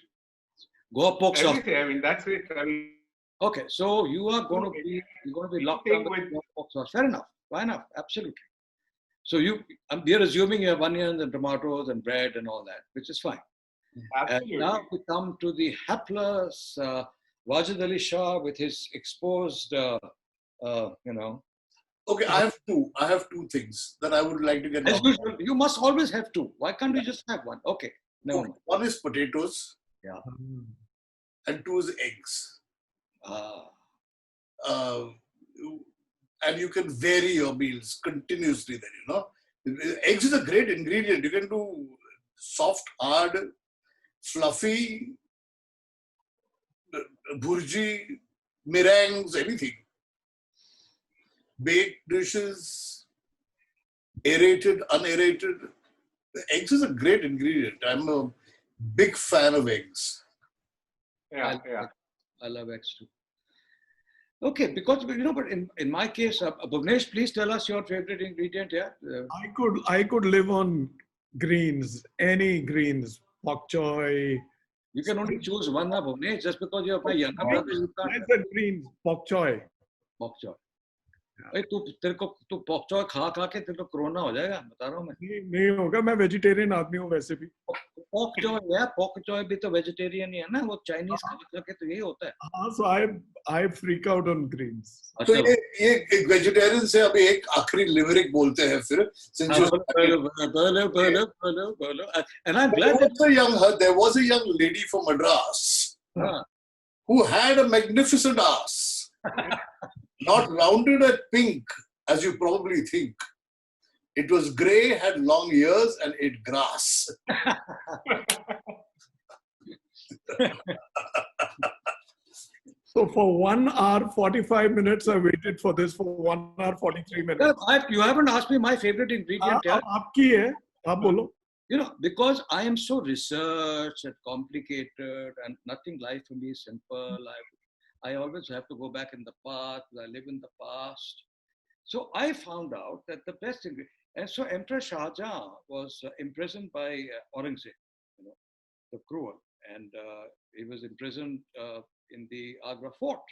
Goa pork sausage. I mean, that's it. Okay, so you are going to be locked down with pork sauce. Fair enough. Why not? Absolutely. So we are assuming you have onions and tomatoes and bread and all that, which is fine. Absolutely. And now we come to the hapless Wajid Ali Shah with his exposed, Okay, I have two things that I would like to get. As usual, you must always have two. Why can't you just have one? Okay. No. One is potatoes. Yeah. And two is eggs. Ah. And you can vary your meals continuously then, you know. Eggs is a great ingredient. You can do soft, hard, fluffy, bhurji, meringues, anything. Baked dishes, aerated, unaerated. Eggs is a great ingredient. I'm a big fan of eggs. Yeah, I love eggs too. Okay, because you know, but in my case, Bhuvnesh, please tell us your favorite ingredient. Yeah, I could live on greens, any greens, bok choy. You can only choose one, na Bhuvnesh. Just because you're my younger brother, you I can't. said greens, bok choy. Bok choy. भाई तू pock चॉय खा के तेरे को corona हो जाएगा बता रहा हूँ मैं नहीं होगा मैं वेजिटेरियन आदमी हूँ वैसे भी पॉक चॉय भी तो वेजिटेरियन ही है ना वो चाइनीज खा के तो यही होता है हाँ so I freak out on greens तो ये वेजिटेरियन से अभी एक आखिरी लिमरिक बोलते हैं फिर and I'm glad there was a young lady from Madras who had a magnificent ass. Not rounded and pink, as you probably think. It was grey, had long ears, and ate grass. So for 1 hour 45 minutes, I waited for this for 1 hour 43 minutes. You haven't asked me my favorite ingredient. आपकी है, आप बोलो. You know, because I am so researched and complicated, and nothing life for me is simple. I always have to go back in the past. I live in the past. So I found out that the best ingredient, and so Emperor Shah Jahan was imprisoned by Aurangzeb, you know, the cruel, and he was imprisoned in the Agra fort.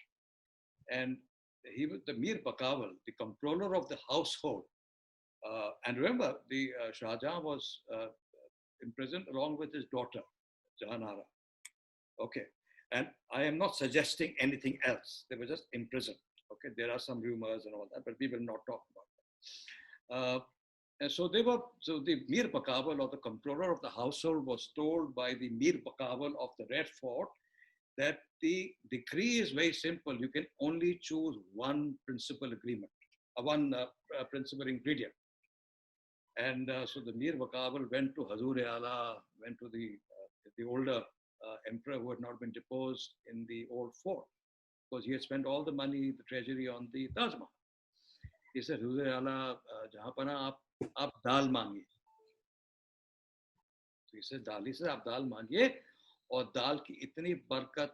And he was the Mir Bakawal, the controller of the household. And remember, the Shah Jahan was imprisoned along with his daughter, Jahanara. Okay. And I am not suggesting anything else. They were just imprisoned. Okay, there are some rumors and all that, but we will not talk about that. And so the Mir Bakawal, or the controller of the household, was told by the Mir Bakawal of the Red Fort that the decree is very simple. You can only choose one principal agreement, one principal ingredient. And so the Mir Bakawal went to Hazur-e-Ala, went to the older emperor who had not been deposed in the old fort, because he had spent all the money, the treasury, on the Taj Mahal. He said, Hazur-e-Ala, Jahanpana, aap dal mangiye. So he said, aap dal mangiye, और दाल की इतनी बरकत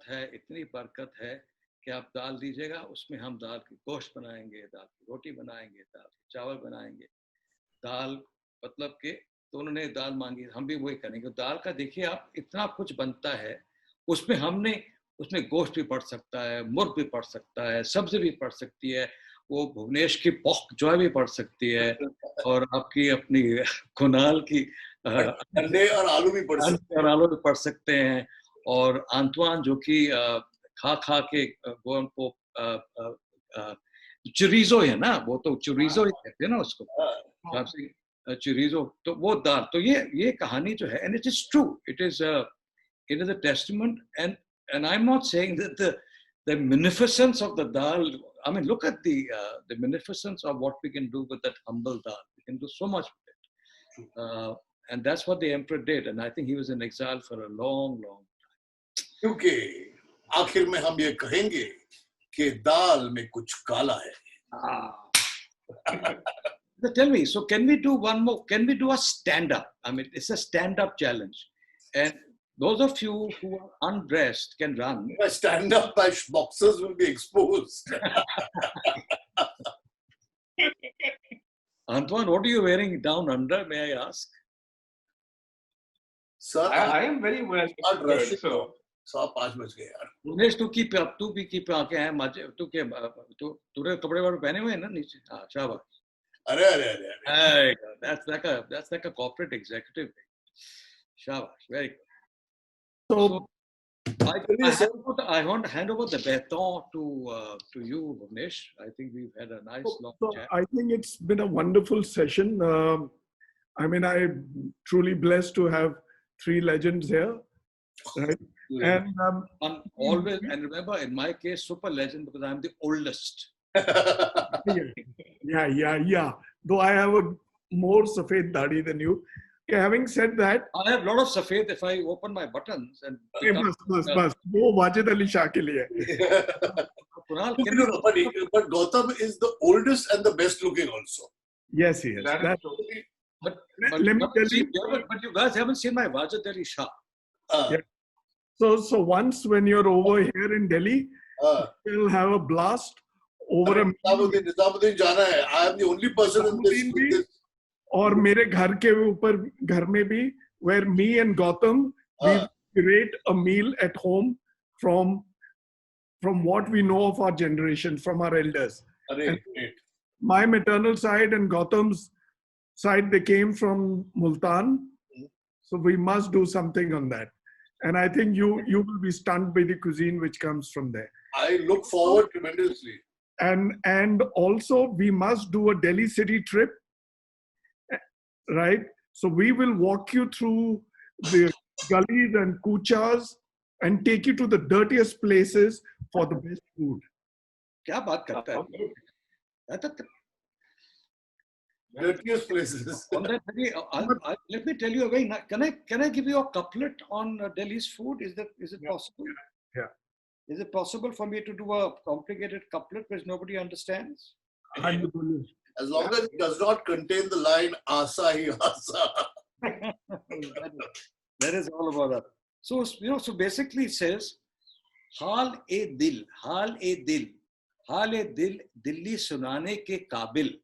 है कि आप दाल दीजिएगा, उसमें हम दाल की गोश्त बनाएंगे, दाल की रोटी बनाएंगे, दाल के चावल बनाएंगे, दाल मतलब के तो उन्होंने दाल मांगी, हम भी वही करेंगे. दाल का देखिए आप इतना कुछ बनता है, उसमें गोश्त भी पड़ सकता है, मुर्ग भी पड़ सकता है, सब्जी भी पड़ सकती है, वो भुवनेश की पॉक चॉय भी पड़ सकती है, और आपकी अपनी कुनाल की अंडे और आलू भी पड़ सकते हैं, और आंतवान जो कि खा के वो चुरीजो है ना, वो तो चुरीजो ही कहते हैं ना उसको, चुरीजो, तो वो दाल, तो ये कहानी जो है, and it is true, it is a testament, and I'm not saying that the munificence of the dal. I mean, look at the munificence of what we can do with that humble dal. We can do so much with it, and that's what the emperor did. And I think he was in exile for a long, long time. क्योंकि आखिर में हम ये कहेंगे कि दाल में कुछ काला है. Tell me, so can we do one more? Can we do a stand-up? I mean, it's a stand-up challenge, and those of you who are undressed can run. If I stand up, my boxers will be exposed. Antoine, what are you wearing down under, may I ask? Sir, I am very well prepared, so. 5 बज गए यार. Bhuvnesh, तू भी की पे आके है मजे, तूने कपड़े वाले पहने हुए हैं ना नीचे? हाँ, शाबाश. अरे. That's like a corporate executive. Shabash, very good. So I want to hand over the baton to you, Bhuvnesh. I think we've had a nice long So chat. I think it's been a wonderful session. I mean, I'm truly blessed to have three legends here, right? And Always, and remember, in my case, super legend because I'm the oldest. yeah. Though I have a more safed dadi than you. Okay, having said that, I have a lot of safed if I open my buttons and. बस वो वाजिद अली शाह के लिए Kunal, No, but Gautam is the oldest and the best looking also. Yes, he is. That is true. but let me tell you. But you guys haven't seen my Wajid Ali Shah. Yeah. So once when you're over here in Delhi, we'll have a blast over a Nizamuddin jana hai. I am the only person in this. और मेरे घर के ऊपर घर में भी where me and Gautam we create a meal at home from what we know of our generation, from our elders. Great. My maternal side and Gautam's side, they came from Multan, so we must do something on that. And I think you will be stunned by the cuisine which comes from there. I look forward tremendously. And also we must do a Delhi city trip, right? So we will walk you through the gullies and kuchas and take you to the dirtiest places for the best food. क्या बात करता है? Dirtiest places. On that, let me tell you again. Can I give you a couplet on Delhi's food? Is it possible? Yeah. Is it possible for me to do a complicated couplet which nobody understands? As long as it does not contain the line "Asa hi asa." That is all about that. So so basically it says, हाल ए दिल, दिल्ली सुनाने के काबिल,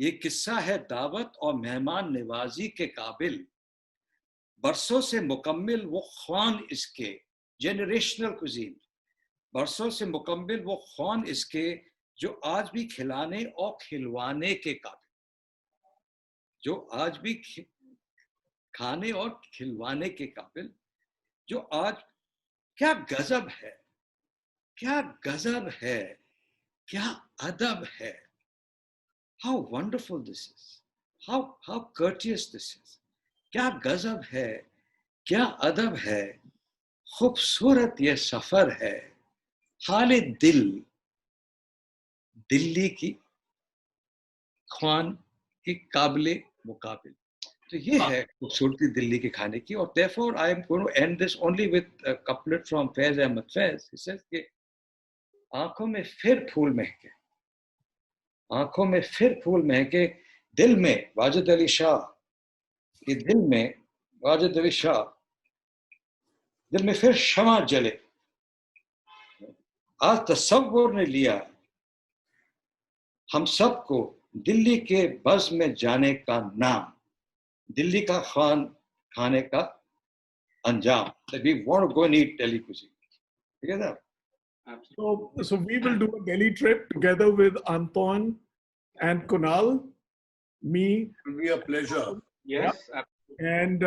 ये किस्सा है दावत और मेहमान नवाजी के काबिल, बरसों से मुकम्मिल वो ख्वान इसके, जेनरेशनल कुजीन, बरसों से मुकम्मिल वो ख्वान इसके जो आज भी खिलाने और खिलवाने के काबिल, जो आज भी खाने और खिलवाने के काबिल, जो आज क्या गजब है, क्या गजब है, क्या अदब है. How wonderful this is. How courteous this is. क्या गजब है, क्या अदब है, खूबसूरत ये सफर है, हाले दिल, दिल्ली की ख्वान की काबिले मुकाबिल. तो ये है खूबसूरती दिल्ली के खाने की. और therefore I am going to end this only with a couplet from Faiz Ahmed Faiz. He says कि आंखों में फिर फूल महके, आंखों में फिर फूल महके, दिल में वाजिद अली शाह, कि दिल में वाजिद अली शाह, दिल में फिर शमा जले. आज तसव्वुर ने लिया हम सबको दिल्ली के बज़ में जाने का नाम, दिल्ली का खाने का अंजाम. That we want to go and eat Delhi cuisine. Together. So we will do a Delhi trip together with Anton and Kunal, me. It will be a pleasure. Yes. And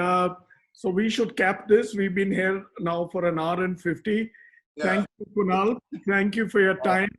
so we should cap this. We've been here now for an hour and 50. Yeah. Thank you, Kunal. Thank you for your time.